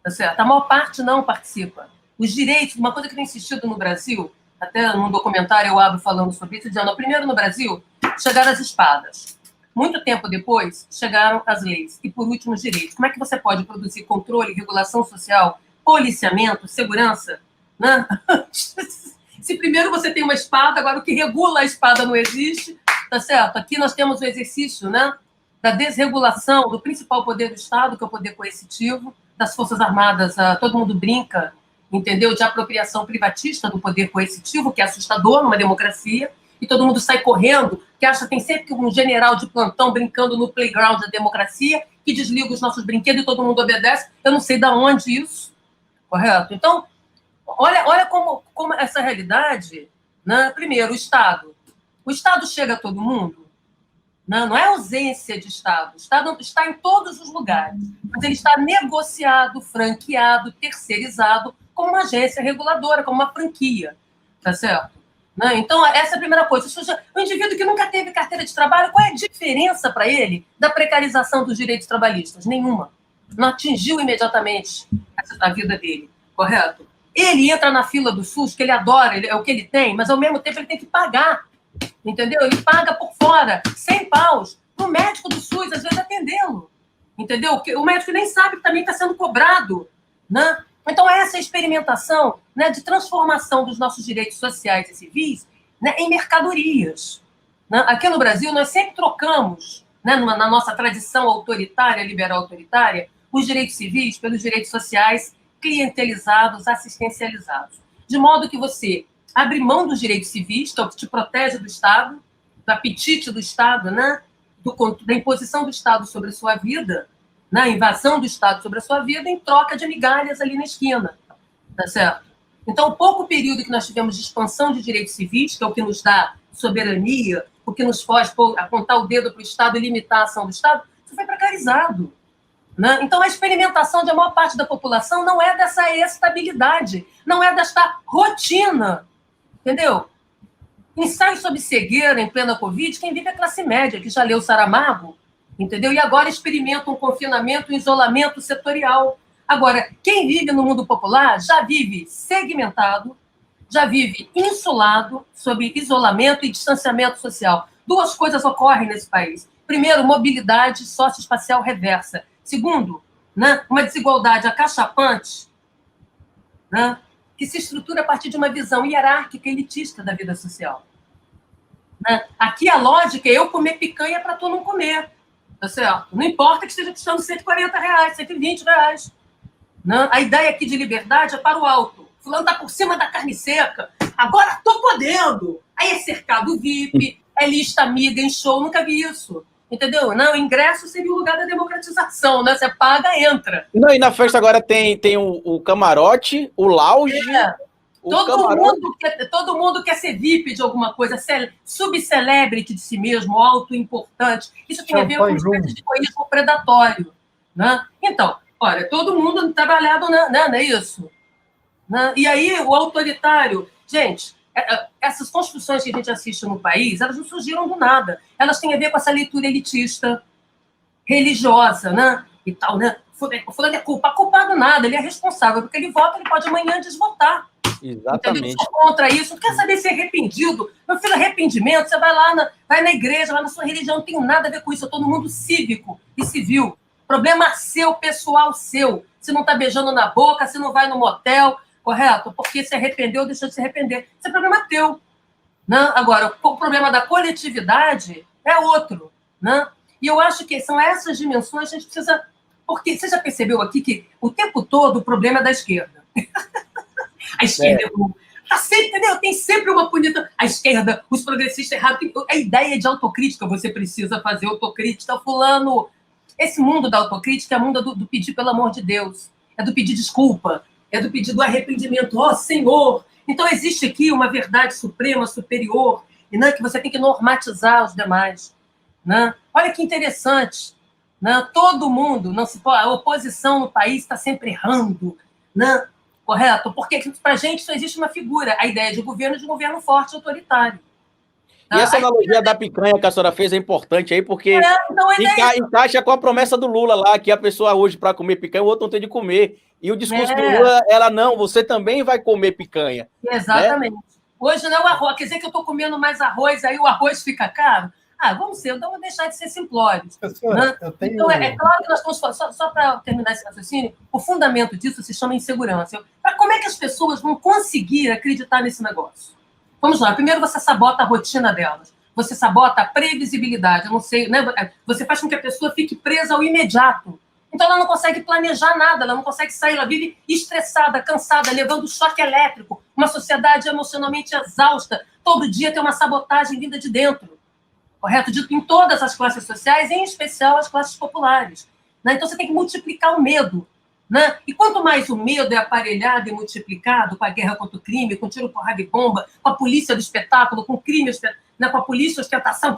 tá certo? A maior parte não participa. Os direitos, uma coisa que tem insistido no Brasil, até num documentário eu abro falando sobre isso, dizendo, primeiro no Brasil, chegaram as espadas. Muito tempo depois, chegaram as leis. E, por último, os direitos. Como é que você pode produzir controle, regulação social, policiamento, segurança, né? Se primeiro você tem uma espada, agora o que regula a espada não existe, tá certo? Aqui nós temos o exercício, né, da desregulação do principal poder do Estado, que é o poder coercitivo, das Forças Armadas, todo mundo brinca, entendeu? De apropriação privatista do poder coercitivo, que é assustador numa democracia, e todo mundo sai correndo, que acha que tem sempre um general de plantão brincando no playground da democracia, que desliga os nossos brinquedos e todo mundo obedece. Eu não sei de onde isso, correto? Então, olha como essa realidade, né? Primeiro, o Estado. O Estado chega a todo mundo? Não é ausência de Estado. O Estado está em todos os lugares, mas ele está negociado, franqueado, terceirizado como uma agência reguladora, como uma franquia, tá certo? Né? Então, essa é a primeira coisa. O indivíduo que nunca teve carteira de trabalho, qual é a diferença para ele da precarização dos direitos trabalhistas? Nenhuma. Não atingiu imediatamente a vida dele, correto? Ele entra na fila do SUS, que ele adora, é o que ele tem, mas ao mesmo tempo ele tem que pagar, entendeu? Ele paga por fora, 100 paus, para o médico do SUS, às vezes, atendê-lo, entendeu? O médico nem sabe que também está sendo cobrado, né? Então, essa experimentação, né, de transformação dos nossos direitos sociais e civis, né, em mercadorias. Né? Aqui no Brasil, nós sempre trocamos, né, na nossa tradição autoritária, liberal autoritária, os direitos civis pelos direitos sociais clientelizados, assistencializados. De modo que você abre mão dos direitos civis, que é o que te protege do Estado, do apetite do Estado, né, da imposição do Estado sobre a sua vida, na invasão do Estado sobre a sua vida, em troca de migalhas ali na esquina, tá certo? Então, o pouco período que nós tivemos de expansão de direitos civis, que é o que nos dá soberania, o que nos faz apontar o dedo para o Estado e limitar a ação do Estado, isso foi precarizado. Né? Então, a experimentação de a maior parte da população não é dessa estabilidade, não é desta rotina, entendeu? Ensaio sobre cegueira em plena Covid, quem vive é a classe média, que já leu Saramago, entendeu? E agora experimenta um confinamento, um isolamento setorial. Agora, quem vive no mundo popular já vive segmentado, já vive insulado sob isolamento e distanciamento social. Duas coisas ocorrem nesse país. Primeiro, mobilidade socioespacial reversa. Segundo, né, uma desigualdade acachapante, né, que se estrutura a partir de uma visão hierárquica e elitista da vida social. Né? Aqui a lógica é eu comer picanha para tu não comer. Tá certo? Não importa que esteja custando R$140, R$120. Né? A ideia aqui de liberdade é para o alto. Fulano está por cima da carne seca. Agora estou podendo. Aí é cercado VIP, é lista amiga em show. Nunca vi isso. Entendeu? Não, o ingresso seria o lugar da democratização, né? Você paga, entra. Não, e na festa agora tem o camarote, o lounge. Todo mundo quer ser VIP de alguma coisa, subcelebrity de si mesmo, auto-importante. Isso tem a ver com uma espécie de egoísmo predatório. Né? Então, olha, todo mundo trabalhado, né, não é isso? Né? E aí, o autoritário... Gente, essas construções que a gente assiste no país, elas não surgiram do nada. Elas têm a ver com essa leitura elitista, religiosa, né? E tal, né? Fulano é culpado nada, ele é responsável, porque ele vota, ele pode amanhã desvotar. Exatamente. Entendeu? Contra isso, não quer saber se é arrependido. Meu filho, arrependimento, você vai lá, vai na igreja, vai na sua religião, não tem nada a ver com isso, é todo mundo cívico e civil. Problema seu, pessoal seu. Se não está beijando na boca, se não vai no motel, correto? Porque se arrependeu, deixou de se arrepender. Isso é problema teu. Né? Agora, o problema da coletividade é outro. Né? E eu acho que são essas dimensões que a gente precisa... Porque você já percebeu aqui que o tempo todo o problema é da esquerda. A esquerda tá sempre, entendeu? Tem sempre uma punição. A esquerda, os progressistas errados. A ideia de autocrítica, você precisa fazer autocrítica, fulano. Esse mundo da autocrítica é o mundo do pedir pelo amor de Deus. É do pedir desculpa. É do pedir do arrependimento. Ó, Senhor! Então, existe aqui uma verdade suprema, superior, e não é que você tem que normatizar os demais. Né? Olha que interessante. Né? Todo mundo, a oposição no país está sempre errando. Né? Correto? Porque para a gente só existe uma figura, a ideia de um governo forte, autoritário. Tá? E essa analogia da picanha que a senhora fez é importante aí, porque então encaixa com a promessa do Lula lá, que a pessoa hoje, para comer picanha, o outro não tem de comer. E o discurso do Lula, ela não, você também vai comer picanha. Exatamente. Né? Hoje não é o arroz, quer dizer que eu estou comendo mais arroz, aí o arroz fica caro? Vamos deixar de ser simplórios. Né? Tenho... Então, é claro que nós estamos falando, só para terminar esse raciocínio, o fundamento disso se chama insegurança. Como é que as pessoas vão conseguir acreditar nesse negócio? Vamos lá, primeiro você sabota a rotina delas, você sabota a previsibilidade, eu não sei, né? Você faz com que a pessoa fique presa ao imediato. Então, ela não consegue planejar nada, ela não consegue sair, ela vive estressada, cansada, levando choque elétrico, uma sociedade emocionalmente exausta. Todo dia tem uma sabotagem vinda de dentro, correto? Dito em todas as classes sociais, em especial as classes populares. Né? Então, você tem que multiplicar o medo. Né? E quanto mais o medo é aparelhado e multiplicado com a guerra contra o crime, com tiro, porrada e bomba, com a polícia do espetáculo, com crime, né? Com a polícia, ostentação,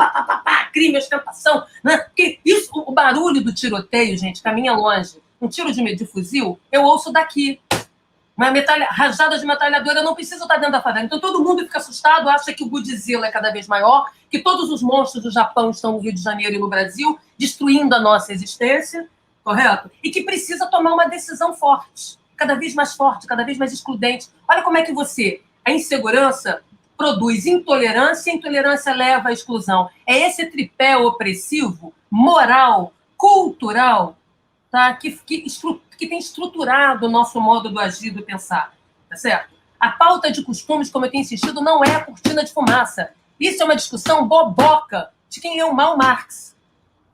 crime, ostentação, né? Porque isso, o barulho do tiroteio, gente, caminha longe. Um tiro de fuzil, eu ouço daqui. Uma rajada de metralhadora, eu não preciso estar dentro da favela. Então, todo mundo fica assustado, acha que o Godzilla é cada vez maior, que todos os monstros do Japão estão no Rio de Janeiro e no Brasil, destruindo a nossa existência, correto? E que precisa tomar uma decisão forte, cada vez mais forte, cada vez mais excludente. Olha como é que a insegurança produz intolerância, e a intolerância leva à exclusão. É esse tripé opressivo, moral, cultural, tá? que tem estruturado o nosso modo do agir, do pensar, tá certo? A pauta de costumes, como eu tenho insistido, não é a cortina de fumaça. Isso é uma discussão boboca de quem leu mal Marx.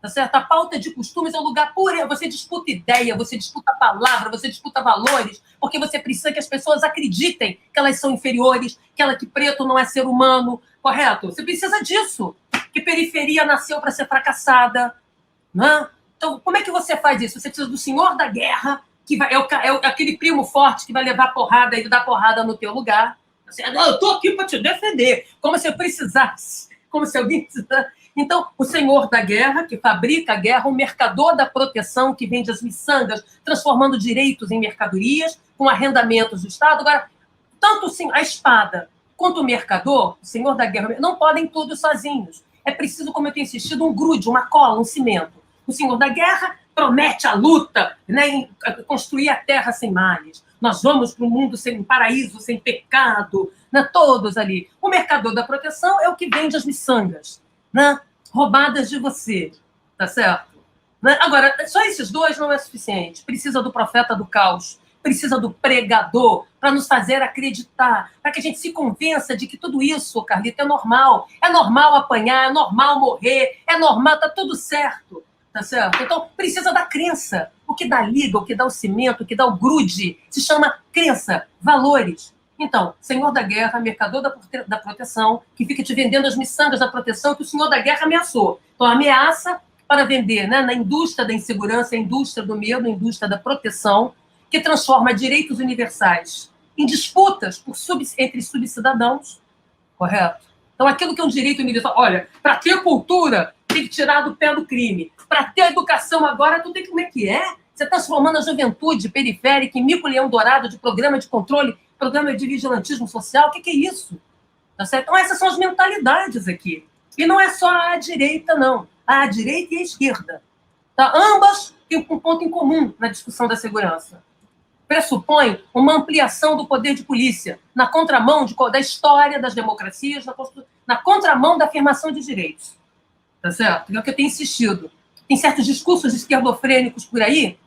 Tá certo? A pauta de costumes é um lugar puro. Você disputa ideia, você disputa palavra, você disputa valores, porque você precisa que as pessoas acreditem que elas são inferiores, que preto não é ser humano, correto? Você precisa disso. Que periferia nasceu para ser fracassada. Né? Então, como é que você faz isso? Você precisa do senhor da guerra, que é aquele primo forte que vai levar porrada e dar porrada no teu lugar. Você, não, eu estou aqui para te defender. Como se eu precisasse. Como se alguém precisasse. Então, o senhor da guerra, que fabrica a guerra, o mercador da proteção, que vende as miçangas, transformando direitos em mercadorias, com arrendamentos do Estado. Agora, tanto a espada quanto o mercador, o senhor da guerra, não podem todos sozinhos. É preciso, como eu tenho insistido, um grude, uma cola, um cimento. O senhor da guerra promete a luta, né, em construir a terra sem males. Nós vamos para um mundo sem paraíso, sem pecado, né, todos ali. O mercador da proteção é o que vende as miçangas, né, roubadas de você, tá certo? Né? Agora, só esses dois não é suficiente. Precisa do profeta do caos, precisa do pregador para nos fazer acreditar, para que a gente se convença de que tudo isso, Carlito, é normal. É normal apanhar, é normal morrer, é normal, tá tudo certo. Tá certo? Então, precisa da crença. O que dá liga, o que dá o cimento, o que dá o grude, se chama crença, valores. Então, senhor da guerra, mercador da proteção, que fica te vendendo as miçangas da proteção que o senhor da guerra ameaçou. Então, ameaça para vender, né, na indústria da insegurança, a indústria do medo, a indústria da proteção, que transforma direitos universais em disputas entre subcidadãos, correto? Então, aquilo que é um direito universal, olha, para ter cultura, tem que tirar do pé do crime. Para ter educação agora, tu tem que... Como é que é? Você está transformando a juventude periférica em mico-leão dourado de programa de controle, programa de vigilantismo social. O que é isso? Tá certo? Então, essas são as mentalidades aqui. E não é só a direita, não. A direita e a esquerda. Tá? Ambas têm um ponto em comum na discussão da segurança. Pressupõe uma ampliação do poder de polícia, na contramão da história das democracias, na contramão da afirmação de direitos. Tá certo? É o que eu tenho insistido. Tem certos discursos esquerdofrênicos por aí,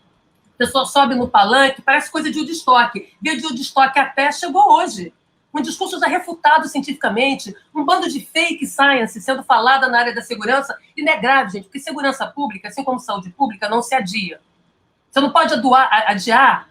a pessoa sobe no palanque, parece coisa de Woodstock. Ver de Woodstock a pé chegou hoje. Um discurso já refutado cientificamente, um bando de fake science sendo falada na área da segurança, e não é grave, gente, porque segurança pública, assim como saúde pública, não se adia. Você não pode adiar.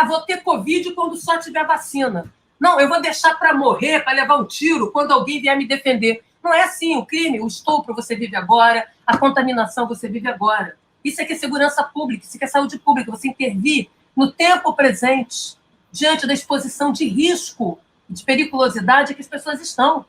Vou ter Covid quando só tiver vacina. Não, eu vou deixar para morrer, para levar um tiro, quando alguém vier me defender. Não é assim. O crime, o estupro você vive agora, a contaminação você vive agora. Isso é que é segurança pública, isso é que é saúde pública. Você intervir no tempo presente, diante da exposição de risco, de periculosidade que as pessoas estão.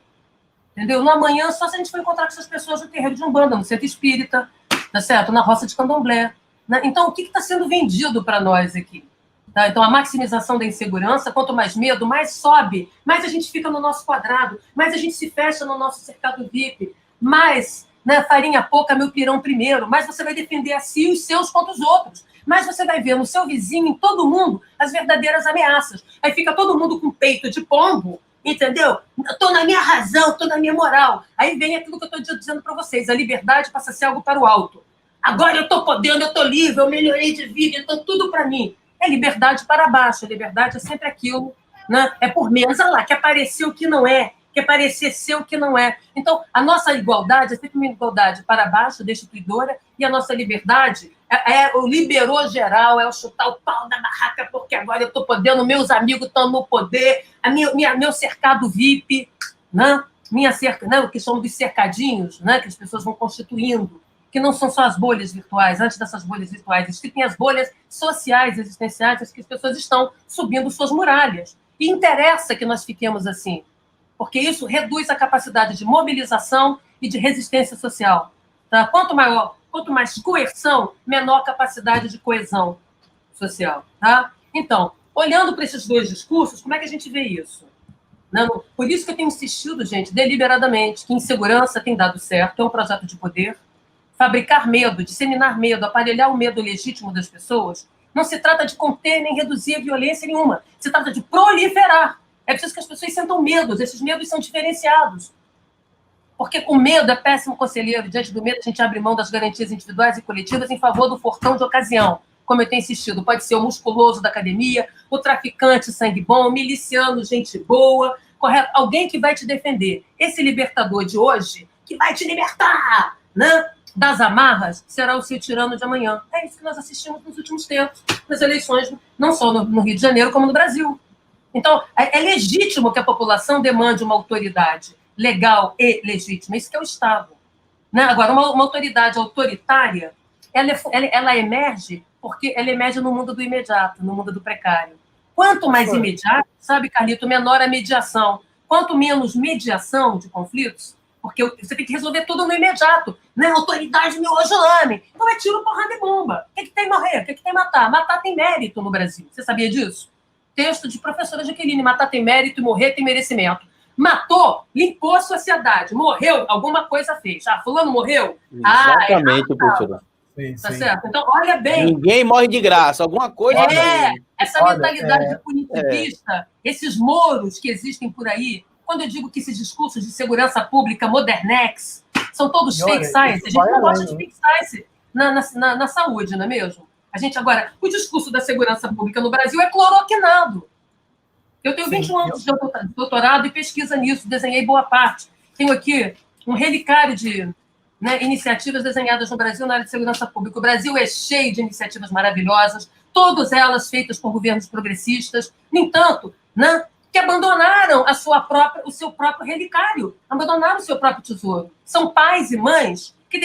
Entendeu? No amanhã, só se a gente for encontrar com essas pessoas no terreiro de Umbanda, no centro espírita, tá certo? Na roça de Candomblé. Né? Então, o que está sendo vendido para nós aqui? Tá? Então, a maximização da insegurança, quanto mais medo, mais sobe, mais a gente fica no nosso quadrado, mais a gente se fecha no nosso cercado VIP, mais né? Farinha pouca, meu pirão primeiro. Mais você vai defender a si e os seus contra os outros. Mais você vai ver no seu vizinho, em todo mundo, as verdadeiras ameaças. Aí fica todo mundo com peito de pombo, entendeu? Estou na minha razão, estou na minha moral. Aí vem aquilo que eu estou dizendo para vocês, a liberdade passa a ser algo para o alto. Agora eu estou podendo, eu estou livre, eu melhorei de vida, então tudo para mim. É liberdade para baixo, a liberdade é sempre aquilo, né? É por menos, olha lá, quer parecer o que não é, quer parecer ser o que não é. Então, a nossa igualdade é sempre uma igualdade para baixo, destituidora, e a nossa liberdade é o liberou geral, é o chutar o pau da barraca, porque agora eu estou podendo, meus amigos estão no poder, meu cercado VIP, né? Minha cerca, né? O que chamam de cercadinhos, né? Que as pessoas vão constituindo, que não são só as bolhas virtuais. Antes dessas bolhas virtuais, existem as bolhas sociais, existenciais, que as pessoas estão subindo suas muralhas. E interessa que nós fiquemos assim, porque isso reduz a capacidade de mobilização e de resistência social. Tá? Quanto mais coerção, menor a capacidade de coesão social. Tá? Então, olhando para esses dois discursos, como é que a gente vê isso? Não, por isso que eu tenho insistido, gente, deliberadamente, que insegurança tem dado certo, é um projeto de poder. Fabricar medo, disseminar medo, aparelhar o medo legítimo das pessoas, não se trata de conter nem reduzir a violência nenhuma, se trata de proliferar. É preciso que as pessoas sentam medos, esses medos são diferenciados. Porque o medo é péssimo conselheiro, diante do medo a gente abre mão das garantias individuais e coletivas em favor do fortão de ocasião, como eu tenho insistido, pode ser o musculoso da academia, o traficante sangue bom, o miliciano gente boa, correto? Alguém que vai te defender. Esse libertador de hoje, que vai te libertar, né? Das amarras, será o seu tirano de amanhã. É isso que nós assistimos nos últimos tempos, nas eleições, não só no Rio de Janeiro, como no Brasil. Então, é legítimo que a população demande uma autoridade legal e legítima. Isso que é o Estado. Né? Agora, uma autoridade autoritária, ela emerge porque ela emerge no mundo do imediato, no mundo do precário. Quanto mais imediato, sabe, Carlito, menor a mediação. Quanto menos mediação de conflitos, porque você tem que resolver tudo no imediato. Né? Autoridade me hoje ame. Então é tiro, porrada e bomba. O que tem morrer? O que tem matar? Matar tem mérito no Brasil. Você sabia disso? Texto de professora Jaqueline, matar tem mérito e morrer tem merecimento. Matou, limpou a sociedade. Morreu, alguma coisa fez. Ah, fulano morreu? Exatamente, professora. Tá certo? Então, olha bem. Ninguém morre de graça, alguma coisa. Essa mentalidade punitivista, esses moros que existem por aí, quando eu digo que esses discursos de segurança pública modernex são todos fake science, a gente não gosta de fake science na saúde, não é mesmo? A gente agora, o discurso da segurança pública no Brasil é cloroquinado. Eu tenho 21 anos de doutorado e pesquisa nisso, desenhei boa parte. Tenho aqui um relicário de iniciativas desenhadas no Brasil na área de segurança pública. O Brasil é cheio de iniciativas maravilhosas, todas elas feitas por governos progressistas, no entanto, que abandonaram o seu próprio relicário, abandonaram o seu próprio tesouro. São pais e mães que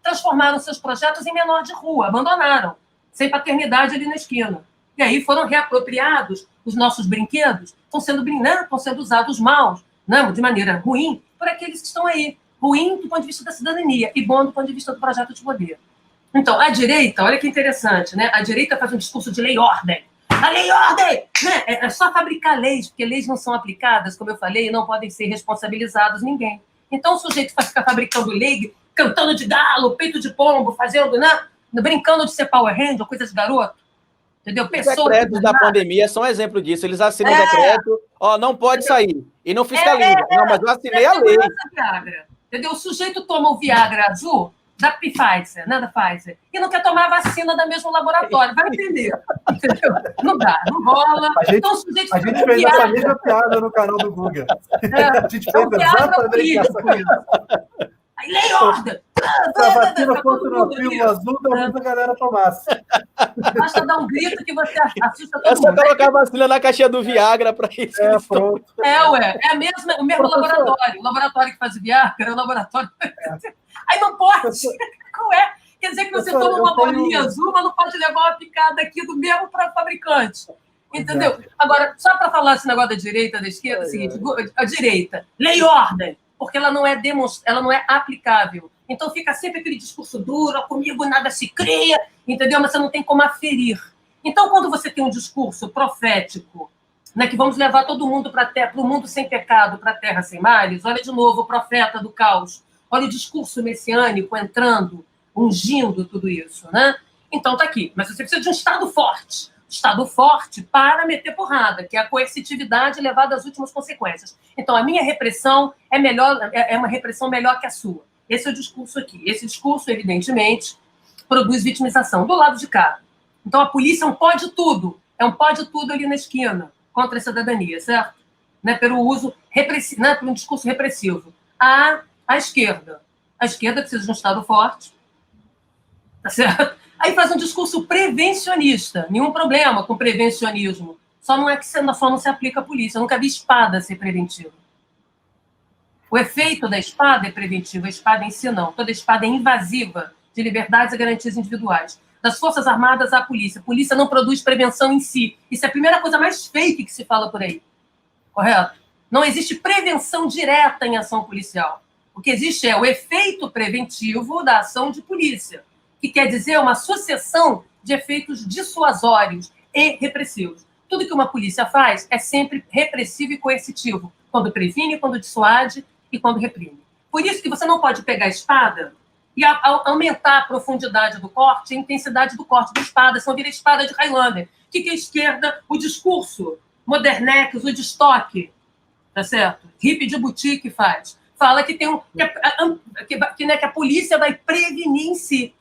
transformaram seus projetos em menor de rua, abandonaram, sem paternidade ali na esquina. E aí foram reapropriados os nossos brinquedos, estão sendo usados mal, de maneira ruim, por aqueles que estão aí. Ruim do ponto de vista da cidadania e bom do ponto de vista do projeto de poder. Então, a direita, olha que interessante, né? A direita faz um discurso de lei e ordem. A lei e ordem! Né? É só fabricar leis, porque leis não são aplicadas, como eu falei, e não podem ser responsabilizados ninguém. Então, o sujeito vai ficar fabricando lei, cantando de galo, peito de pombo, fazendo, brincando de ser Power Ranger, coisa de garoto. Entendeu? Os decretos da pandemia são exemplo disso. Eles assinam o decreto, não pode sair. E não fiscaliza. Não, mas eu assinei a lei. Entendeu? O sujeito toma o Viagra azul da Pfizer, da Pfizer, e não quer tomar a vacina do mesmo laboratório. Vai entender. Entendeu? Não dá, não rola. Então, o sujeito a gente fez essa mesma piada no canal do Guga. A gente fez exatamente essa piada. Aí, lei ordem. Se a vacina fosse na pílula azul, talvez a galera tomasse. Basta dar um grito que você assusta todo mundo. É só colocar a vacina na caixinha do Viagra para isso. Pronto. É o mesmo laboratório. O laboratório que faz o Viagra é o laboratório. Aí não pode. Qual é? Quer dizer que você toma uma bolinha azul, mas não pode levar uma picada aqui do mesmo para o fabricante. Entendeu? Agora, só para falar esse negócio da direita, da esquerda, é o seguinte: a direita, lei e ordem, porque ela não é aplicável. Então fica sempre aquele discurso duro, comigo nada se cria, entendeu? Mas você não tem como aferir. Então, quando você tem um discurso profético, que vamos levar todo mundo para o mundo sem pecado, para a terra sem males, olha de novo o profeta do caos, Olha o discurso messiânico entrando, ungindo tudo isso, né? Então tá aqui. Mas você precisa de um Estado forte. Estado forte para meter porrada, que é a coercitividade levada às últimas consequências. Então, a minha repressão é uma repressão melhor que a sua. Esse é o discurso aqui. Esse discurso, evidentemente, produz vitimização do lado de cá. Então, a polícia é um pode tudo. É um pode tudo ali na esquina, contra a cidadania, certo? Né? Pelo uso repressivo, né? Por um discurso repressivo. A esquerda. A esquerda precisa de um Estado forte. Tá certo? Aí faz um discurso prevencionista. Nenhum problema com prevencionismo. Só não se aplica à polícia. Eu nunca vi espada ser preventiva. O efeito da espada é preventivo, a espada em si não. Toda espada é invasiva de liberdades e garantias individuais. Das Forças Armadas à polícia. A polícia não produz prevenção em si. Isso é a primeira coisa mais fake que se fala por aí. Correto? Não existe prevenção direta em ação policial. O que existe é o efeito preventivo da ação de polícia, que quer dizer uma sucessão de efeitos dissuasórios e repressivos. Tudo que uma polícia faz é sempre repressivo e coercitivo, quando previne, quando dissuade e quando reprime. Por isso que você não pode pegar a espada e aumentar a profundidade do corte, a intensidade do corte da espada, senão vira espada de Highlander. O que a esquerda, o discurso modernex, o de estoque, tá certo? Hippie de boutique faz. Fala que tem que a polícia vai prevenir em si.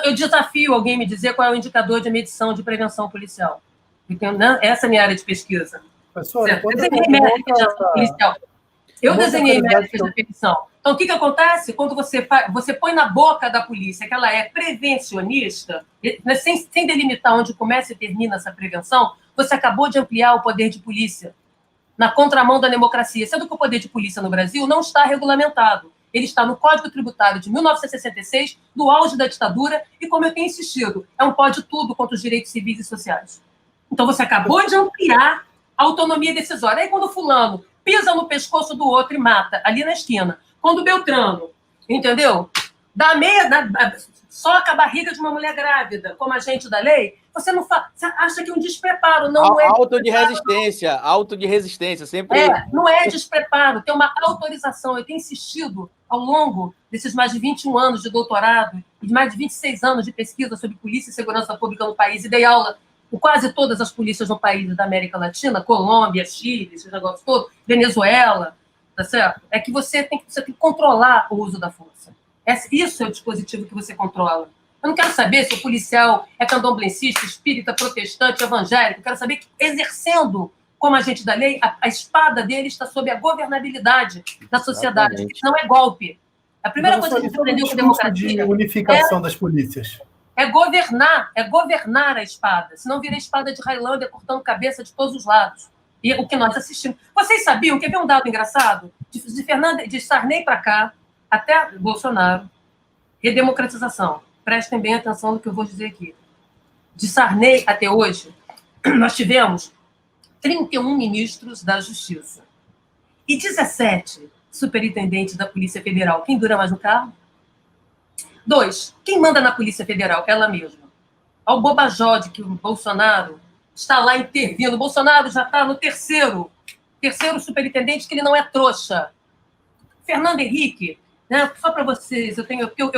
Eu desafio alguém me dizer qual é o indicador de medição de prevenção policial. Essa é a minha área de pesquisa. Professora, eu desenhei métricas policial. Eu desenhei métricas de prevenção. Então, o que acontece quando você põe na boca da polícia que ela é prevencionista, sem delimitar onde começa e termina essa prevenção, você acabou de ampliar o poder de polícia na contramão da democracia, sendo que o poder de polícia no Brasil não está regulamentado. Ele está no Código Tributário de 1966, do auge da ditadura, e, como eu tenho insistido, é um pode tudo contra os direitos civis e sociais. Então, você acabou de ampliar a autonomia decisória. Aí, quando o fulano pisa no pescoço do outro e mata, ali na esquina, quando o Beltrano, entendeu? Soca a barriga de uma mulher grávida, como agente da lei, você não fala, você acha que é um despreparo, não é. Auto de resistência, sempre. Não é despreparo, tem uma autorização. Eu tenho insistido ao longo desses mais de 21 anos de doutorado e de mais de 26 anos de pesquisa sobre polícia e segurança pública no país, e dei aula com quase todas as polícias no país da América Latina, Colômbia, Chile, esse negócio todo, Venezuela, tá certo? É que você tem que controlar o uso da força. Isso é o dispositivo que você controla. Eu não quero saber se o policial é candomblessista, espírita, protestante, evangélico. Eu quero saber que, exercendo como agente da lei, a espada dele está sob a governabilidade da sociedade. Isso não é golpe. A primeira coisa que a gente aprendeu com a democracia de unificação das polícias. É governar a espada. Senão vira a espada de Highlander cortando cabeça de todos os lados. E o que nós assistimos. Vocês sabiam, quer ver um dado engraçado? De Sarney para cá, até Bolsonaro, redemocratização. Prestem bem atenção no que eu vou dizer aqui. De Sarney até hoje, nós tivemos 31 ministros da Justiça e 17 superintendentes da Polícia Federal. Quem dura mais no carro? 2. Quem manda na Polícia Federal? Ela mesma. Ao bobajode que o Bolsonaro está lá intervindo. O Bolsonaro já está no terceiro superintendente, que ele não é trouxa. Fernando Henrique, né? Só para vocês, eu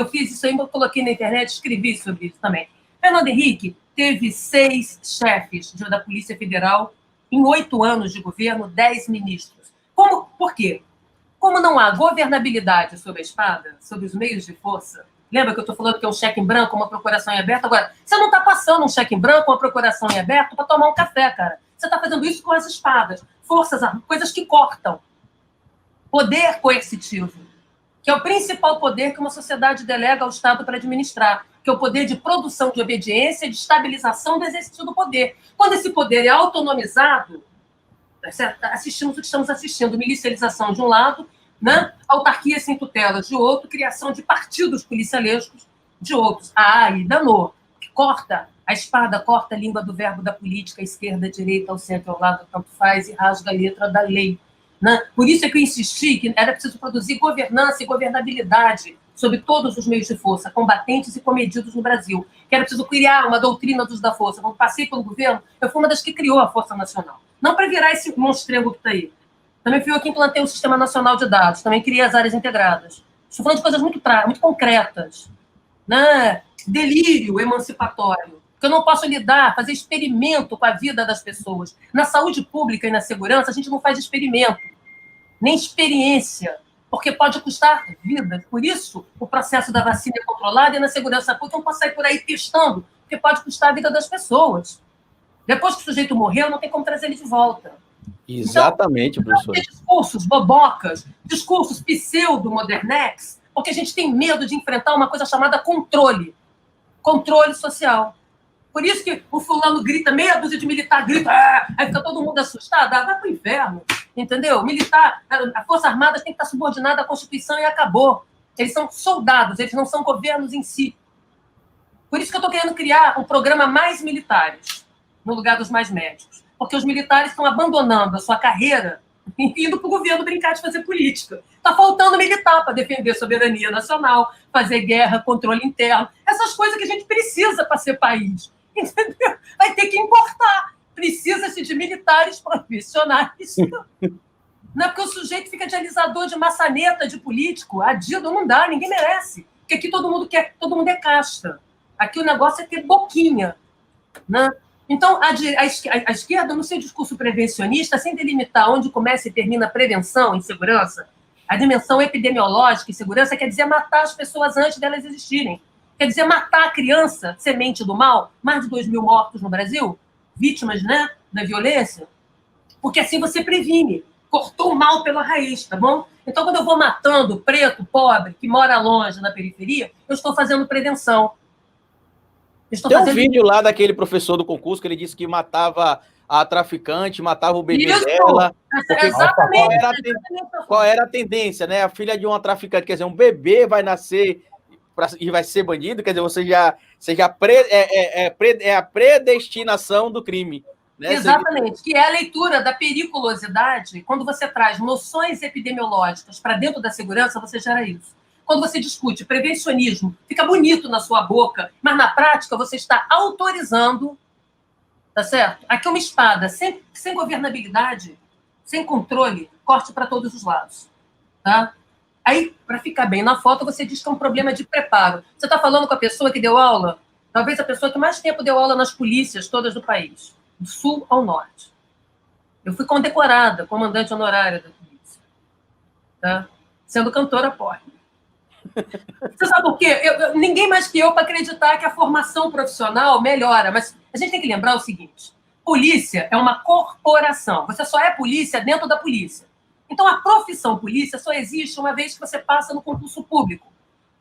fiz isso aí, eu coloquei na internet, escrevi sobre isso também. Fernando Henrique teve 6 chefes da Polícia Federal em 8 anos de governo, 10 ministros. Por quê? Como não há governabilidade sobre a espada, sobre os meios de força, lembra que eu estou falando que é um cheque em branco, uma procuração em aberto? Agora, você não está passando um cheque em branco, uma procuração em aberto para tomar um café, cara. Você está fazendo isso com as espadas, coisas que cortam. Poder coercitivo, que é o principal poder que uma sociedade delega ao Estado para administrar, que é o poder de produção de obediência e de estabilização do exercício do poder. Quando esse poder é autonomizado, assistimos o que estamos assistindo, milicialização de um lado, né? Autarquia sem tutela de outro, criação de partidos policialescos de outros. Aí danou, corta a espada, corta a língua do verbo da política, a esquerda, a direita, ao centro, ao lado, tanto faz, e rasga a letra da lei. Né? Por isso é que eu insisti que era preciso produzir governança e governabilidade sobre todos os meios de força, combatentes e comedidos no Brasil. Que era preciso criar uma doutrina dos da força. Quando passei pelo governo, eu fui uma das que criou a Força Nacional. Não para virar esse monstrengo que está aí. Também fui eu que implantei o Sistema Nacional de Dados, também criei as áreas integradas. Estou falando de coisas muito concretas. Né? Delírio emancipatório. Que eu não posso lidar, fazer experimento com a vida das pessoas. Na saúde pública e na segurança, a gente não faz experimento, nem experiência, porque pode custar vidas. Por isso, o processo da vacina é controlado e na segurança pública não posso sair por aí testando, porque pode custar a vida das pessoas. Depois que o sujeito morreu, não tem como trazer ele de volta. Exatamente, então, professor. Discursos bobocas, discursos pseudo-modernex, porque a gente tem medo de enfrentar uma coisa chamada controle social. Por isso que o fulano grita, meia dúzia de militar grita, aí fica todo mundo assustado, vai pro inferno, entendeu? Militar, a Força Armada tem que estar subordinada à Constituição e acabou. Eles são soldados, eles não são governos em si. Por isso que eu estou querendo criar um programa mais militares, no lugar dos mais médicos. Porque os militares estão abandonando a sua carreira e indo para o governo brincar de fazer política. Está faltando militar para defender a soberania nacional, fazer guerra, controle interno, essas coisas que a gente precisa para ser país. Entendeu? Vai ter que importar. Precisa-se de militares profissionais. Não é porque o sujeito fica de alisador de maçaneta de político. Adido não dá, ninguém merece. Porque aqui todo mundo é casta. Aqui o negócio é ter boquinha. Né? Então, a esquerda, no seu discurso prevencionista, sem delimitar onde começa e termina a prevenção em segurança, a dimensão epidemiológica em segurança quer dizer matar as pessoas antes delas existirem. Quer dizer, matar a criança, semente do mal, mais de 2.000 mortos no Brasil, vítimas, né, da violência, porque assim você previne, cortou o mal pela raiz, tá bom? Então, quando eu vou matando preto, pobre, que mora longe, na periferia, eu estou fazendo prevenção. Tem um vídeo lá daquele professor do concurso que ele disse que matava a traficante, matava o bebê dela. Exatamente. Qual era a tendência, né? A filha de uma traficante, quer dizer, um bebê vai nascer e vai ser bandido, quer dizer, você já é a predestinação do crime. Né? Exatamente, que é a leitura da periculosidade. Quando você traz noções epidemiológicas para dentro da segurança, você gera isso. Quando você discute prevencionismo, fica bonito na sua boca, mas na prática você está autorizando, tá certo? Aqui uma espada, sem governabilidade, sem controle, corte para todos os lados. Tá? Aí, para ficar bem na foto, você diz que é um problema de preparo. Você está falando com a pessoa que deu aula, talvez a pessoa que mais tempo deu aula nas polícias todas do país, do sul ao norte. Eu fui condecorada, comandante honorária da polícia. Tá? Sendo cantora pop. Você sabe por quê? Ninguém mais que eu para acreditar que a formação profissional melhora, mas a gente tem que lembrar o seguinte, polícia é uma corporação, você só é polícia dentro da polícia. Então, a profissão polícia só existe uma vez que você passa no concurso público.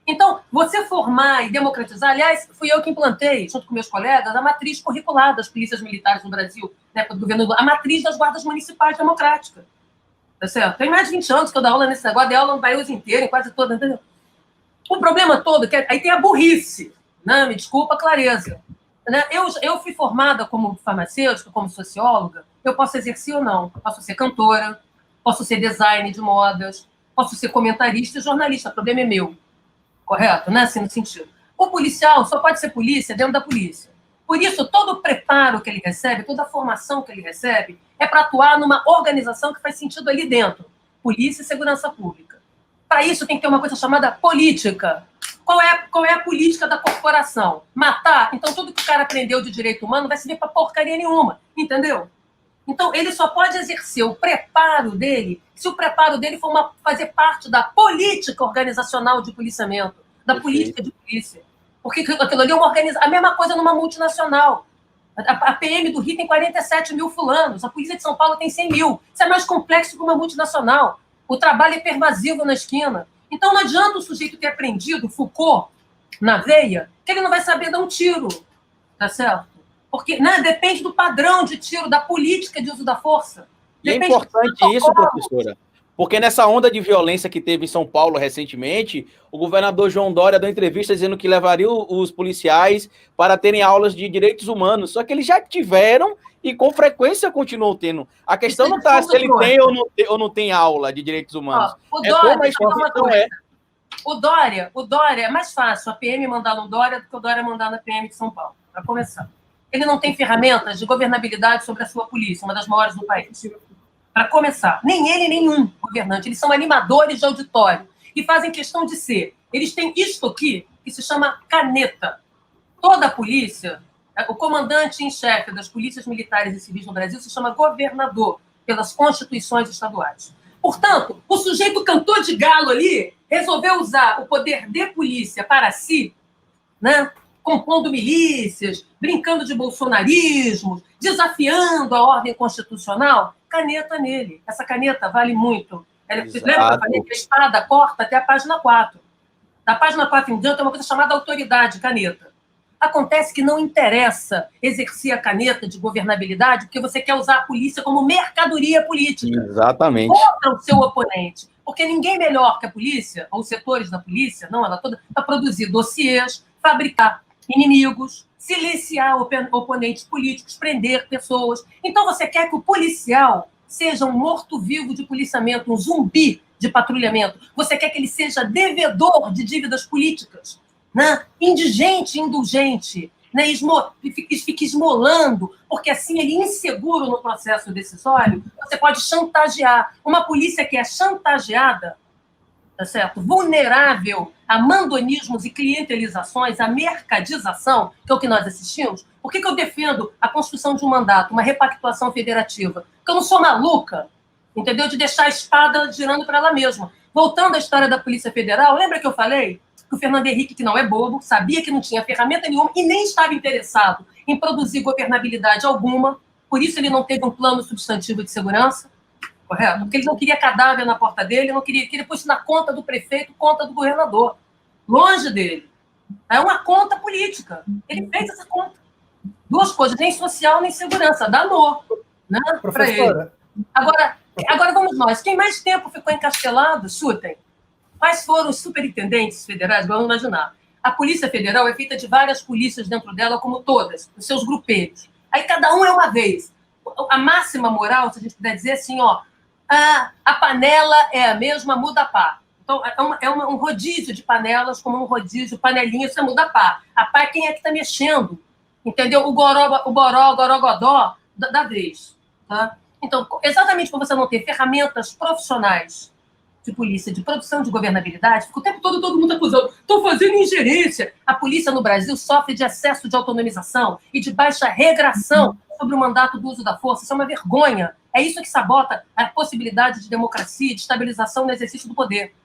Então, você formar e democratizar, aliás, fui eu que implantei, junto com meus colegas, a matriz curricular das polícias militares no Brasil, na época do governo, a matriz das guardas municipais democráticas. Tá certo? Tem mais de 20 anos que eu dou aula nesse negócio, dei aula no país inteiro, em quase todo, entendeu? O problema todo, aí tem a burrice, né? Me desculpa a clareza. Né? Eu fui formada como farmacêutica, como socióloga, eu posso exercer ou não. Posso ser cantora, posso ser designer de modas, posso ser comentarista e jornalista, o problema é meu. Correto? Né? Assim, no sentido. O policial só pode ser polícia dentro da polícia. Por isso, todo o preparo que ele recebe, toda a formação que ele recebe, é para atuar numa organização que faz sentido ali dentro. Polícia e segurança pública. Para isso, tem que ter uma coisa chamada política. Qual é a política da corporação? Matar? Então, tudo que o cara aprendeu de direito humano vai servir para porcaria nenhuma. Entendeu? Então, ele só pode exercer o preparo dele se o preparo dele for fazer parte da política organizacional de policiamento, da política de polícia. Porque aquilo ali é uma organização. A mesma coisa numa multinacional. A PM do Rio tem 47 mil fulanos, a Polícia de São Paulo tem 100 mil. Isso é mais complexo que uma multinacional. O trabalho é pervasivo na esquina. Então, não adianta o sujeito ter aprendido Foucault na veia, que ele não vai saber dar um tiro. Tá certo? Porque, né, depende do padrão de tiro, da política de uso da força. E é importante isso, professora, porque nessa onda de violência que teve em São Paulo recentemente, o governador João Dória deu entrevista dizendo que levaria os policiais para terem aulas de direitos humanos, só que eles já tiveram e com frequência continuam tendo. A questão não está se ele tem ou não tem aula de direitos humanos. Ó, o Dória é mais fácil a PM mandar no Dória do que o Dória mandar na PM de São Paulo, para começar. Ele não tem ferramentas de governabilidade sobre a sua polícia, uma das maiores do país. Para começar, nem ele, nenhum governante. Eles são animadores de auditório. e fazem questão de ser. Eles têm isto aqui, que se chama caneta. Toda a polícia, o comandante em chefe das polícias militares e civis no Brasil se chama governador, pelas constituições estaduais. Portanto, o sujeito cantor de galo ali resolveu usar o poder de polícia para si, né? Compondo milícias, brincando de bolsonarismo, desafiando a ordem constitucional. Caneta nele. Essa caneta vale muito. Você lembra que eu falei que a espada corta até a página 4. Da página 4 em diante, tem uma coisa chamada autoridade, caneta. Acontece que não interessa exercer a caneta de governabilidade porque você quer usar a polícia como mercadoria política. Exatamente. Contra o seu oponente. Porque ninguém melhor que a polícia, ou os setores da polícia, não ela toda, para produzir dossiês, fabricar inimigos, siliciar oponentes políticos, prender pessoas. Então você quer que o policial seja um morto-vivo de policiamento, um zumbi de patrulhamento. Você quer que ele seja devedor de dívidas políticas, né? Indigente, indulgente, né? Fique esmolando, porque assim ele inseguro no processo decisório, você pode chantagear. Uma polícia que é chantageada, tá certo? Vulnerável a mandonismos e clientelizações, a mercadização, que é o que nós assistimos. Por que eu defendo a construção de um mandato, uma repactuação federativa? Porque eu não sou maluca, entendeu? De deixar a espada girando para ela mesma. Voltando à história da Polícia Federal, lembra que eu falei que o Fernando Henrique, que não é bobo, sabia que não tinha ferramenta nenhuma e nem estava interessado em produzir governabilidade alguma, por isso ele não teve um plano substantivo de segurança, correto? Porque ele não queria cadáver na porta dele, não queria pôr isso na conta do prefeito, conta do governador. Longe dele. É uma conta política. Ele fez essa conta. Duas coisas, nem social, nem segurança. Danou, né, para ele. Agora vamos nós. Quem mais tempo ficou encastelado, chutem. Quais foram os superintendentes federais? Vamos imaginar. A Polícia Federal é feita de várias polícias dentro dela, como todas, os seus grupelhos. Aí cada um é uma vez. A máxima moral, se a gente puder dizer assim, ó, a panela é a mesma, muda a pá. Então, um rodízio de panelas, como um rodízio, panelinha, você muda a pá. A pá é quem é que está mexendo, entendeu? O gorogodó da vez. Tá? Então, exatamente por você não ter ferramentas profissionais de polícia, de produção de governabilidade, fica o tempo todo mundo acusando, estão fazendo ingerência. A polícia no Brasil sofre de excesso de autonomização e de baixa regração sobre o mandato do uso da força. Isso é uma vergonha. É isso que sabota a possibilidade de democracia e de estabilização no exercício do poder.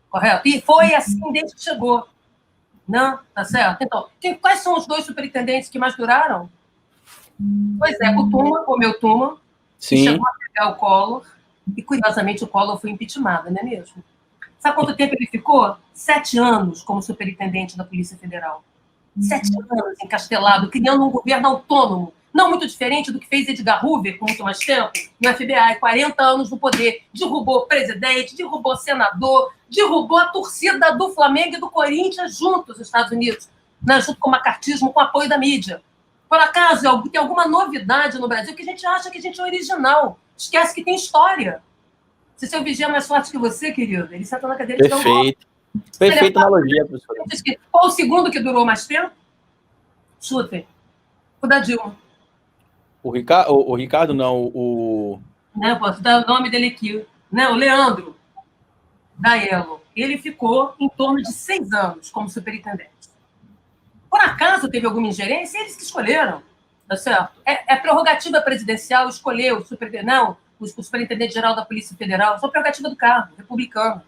Correto? E foi assim desde que chegou. Não? Tá certo? Então, quais são os dois superintendentes que mais duraram? Pois é, o meu Tuma, que chegou a pegar o Collor, e, curiosamente, o Collor foi impeachmentado, não é mesmo? Sabe quanto tempo ele ficou? 7 anos como superintendente da Polícia Federal. 7 anos encastelado, criando um governo autônomo, não muito diferente do que fez Edgar Hoover, com muito mais tempo, no FBI, 40 anos no poder, derrubou o presidente, derrubou o senador, derrubou a torcida do Flamengo e do Corinthians juntos nos Estados Unidos, né, junto com o macartismo, com o apoio da mídia. Por acaso, tem alguma novidade no Brasil que a gente acha que a gente é original, esquece que tem história. Se seu vigia é mais forte que você, querido, ele senta na cadeira de Perfeito. Perfeita analogia, professor. Qual o segundo que durou mais tempo? Chutem. O da Dilma. O Ricardo, não, o... Né, posso dar o nome dele aqui. Né, o Leandro Daello. Ele ficou em torno de 6 anos como superintendente. Por acaso teve alguma ingerência? Eles que escolheram. Tá certo? É prerrogativa presidencial escolher o superintendente-geral da Polícia Federal. Isso é prerrogativa do cargo, republicano.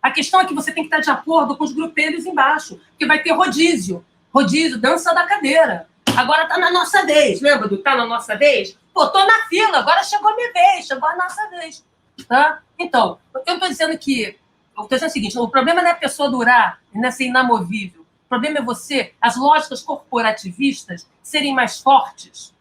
A questão é que você tem que estar de acordo com os grupelhos embaixo, porque vai ter rodízio. Rodízio, dança da cadeira. Agora está na nossa vez. Lembra do tá na nossa vez? Pô, tô na fila, agora chegou a minha vez, chegou a nossa vez. Tá? Então, eu estou dizendo que... Eu estou dizendo o seguinte, o problema não é a pessoa durar, não é ser inamovível. O problema é as lógicas corporativistas, serem mais fortes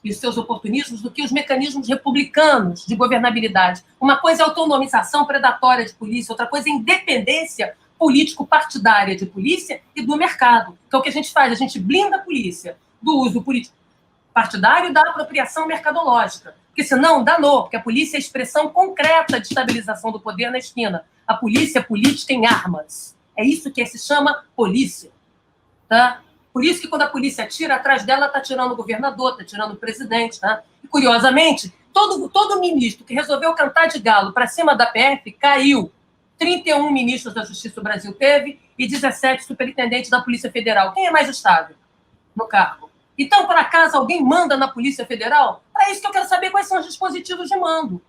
e os seus oportunismos do que os mecanismos republicanos de governabilidade. Uma coisa é autonomização predatória de polícia, outra coisa é independência político-partidária de polícia e do mercado. Que é o que a gente faz, a gente blinda a polícia do uso político partidário e da apropriação mercadológica. Porque senão danou, porque a polícia é a expressão concreta de estabilização do poder na esquina. A polícia é política em armas. É isso que se chama polícia. Tá? Por isso que quando a polícia atira, atrás dela está tirando o governador, está tirando o presidente. Tá? E, curiosamente, todo ministro que resolveu cantar de galo para cima da PF caiu. 31 ministros da Justiça do Brasil teve e 17 superintendentes da Polícia Federal. Quem é mais estável no cargo? Então, por acaso, alguém manda na Polícia Federal? Para isso que eu quero saber quais são os dispositivos de mando.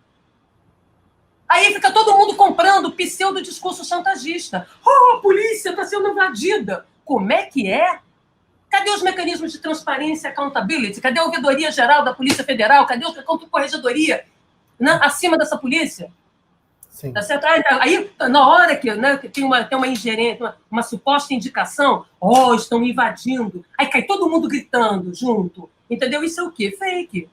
Aí fica todo mundo comprando pseudo-discurso chantagista. Oh, a polícia está sendo invadida. Como é que é? Cadê os mecanismos de transparência e accountability? Cadê a Ouvidoria Geral da Polícia Federal? Cadê a Corregedoria, né, acima dessa polícia? Sim. Tá certo? Aí, na hora que, né, tem uma ingerência, uma suposta indicação, estão invadindo. Aí cai todo mundo gritando junto. Entendeu? Isso é o quê? Fake.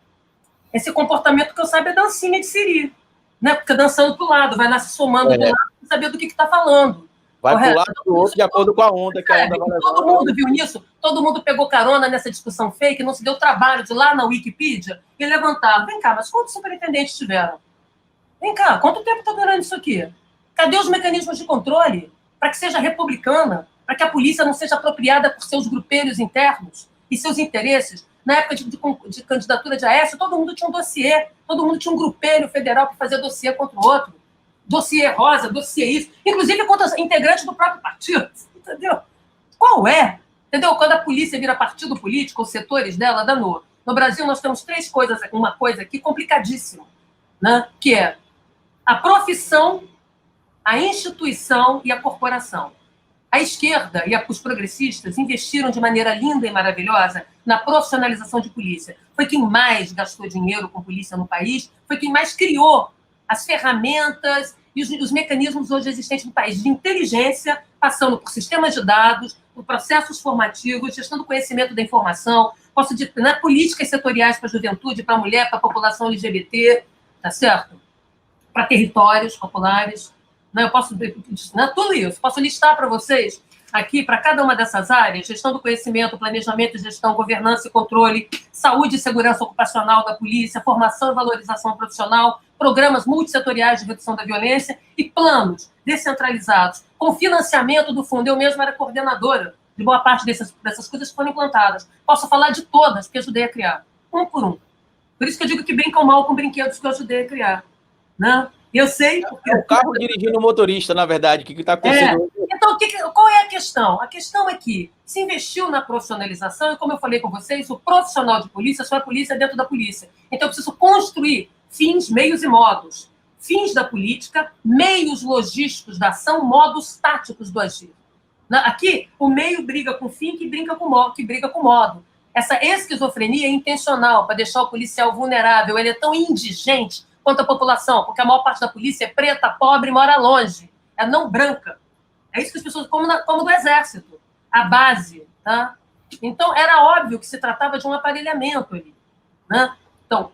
Esse comportamento que eu saiba é dancinha de siri. Né? Fica dançando pro lado, vai lá se somando do lado sem saber do que está falando. Vai pro lado do outro de acordo com a onda que a onda vai levar. Todo mundo viu nisso? Todo mundo pegou carona nessa discussão fake, não se deu trabalho de ir lá na Wikipedia e levantar. Vem cá, mas quantos superintendentes tiveram? Vem cá, quanto tempo está durando isso aqui? Cadê os mecanismos de controle para que seja republicana, para que a polícia não seja apropriada por seus grupelhos internos e seus interesses? Na época de candidatura de Aécio, todo mundo tinha um dossiê, todo mundo tinha um grupelho federal para fazer dossiê contra o outro. Dossiê rosa, dossiê isso, inclusive contra integrantes do próprio partido, entendeu? Qual é? Entendeu? Quando a polícia vira partido político, os setores dela, danou. No Brasil, nós temos uma coisa aqui complicadíssima, né? Que é a profissão, a instituição e a corporação. A esquerda e os progressistas investiram de maneira linda e maravilhosa na profissionalização de polícia. Foi quem mais gastou dinheiro com polícia no país, foi quem mais criou as ferramentas e os mecanismos hoje existentes no país de inteligência, passando por sistemas de dados, por processos formativos, gestão do conhecimento da informação, políticas setoriais para a juventude, para a mulher, para a população LGBT, tá certo? Para territórios populares. Eu posso, tudo isso, posso listar para vocês aqui, para cada uma dessas áreas: gestão do conhecimento, planejamento e gestão, governança e controle, saúde e segurança ocupacional da polícia, formação e valorização profissional, programas multissetoriais de redução da violência e planos descentralizados, com financiamento do fundo. Eu mesma era coordenadora de boa parte dessas coisas que foram implantadas. Posso falar de todas que ajudei a criar, um por um. Por isso que eu digo que brincam mal com brinquedos que eu ajudei a criar. Né? Eu sei... Porque... É o carro dirigindo o motorista, na verdade, que está acontecendo. Então, qual é a questão? A questão é que se investiu na profissionalização, e como eu falei com vocês, o profissional de polícia só é polícia dentro da polícia. Então, eu preciso construir fins, meios e modos. Fins da política, meios logísticos da ação, modos táticos do agir. Aqui, o meio briga com o fim, que briga com o modo. Essa esquizofrenia é intencional, para deixar o policial vulnerável. Ele é tão indigente quanto a população, porque a maior parte da polícia é preta, pobre e mora longe. É não branca. É isso que as pessoas... Como do Exército. A base. Tá? Então, era óbvio que se tratava de um aparelhamento ali. Né? Então,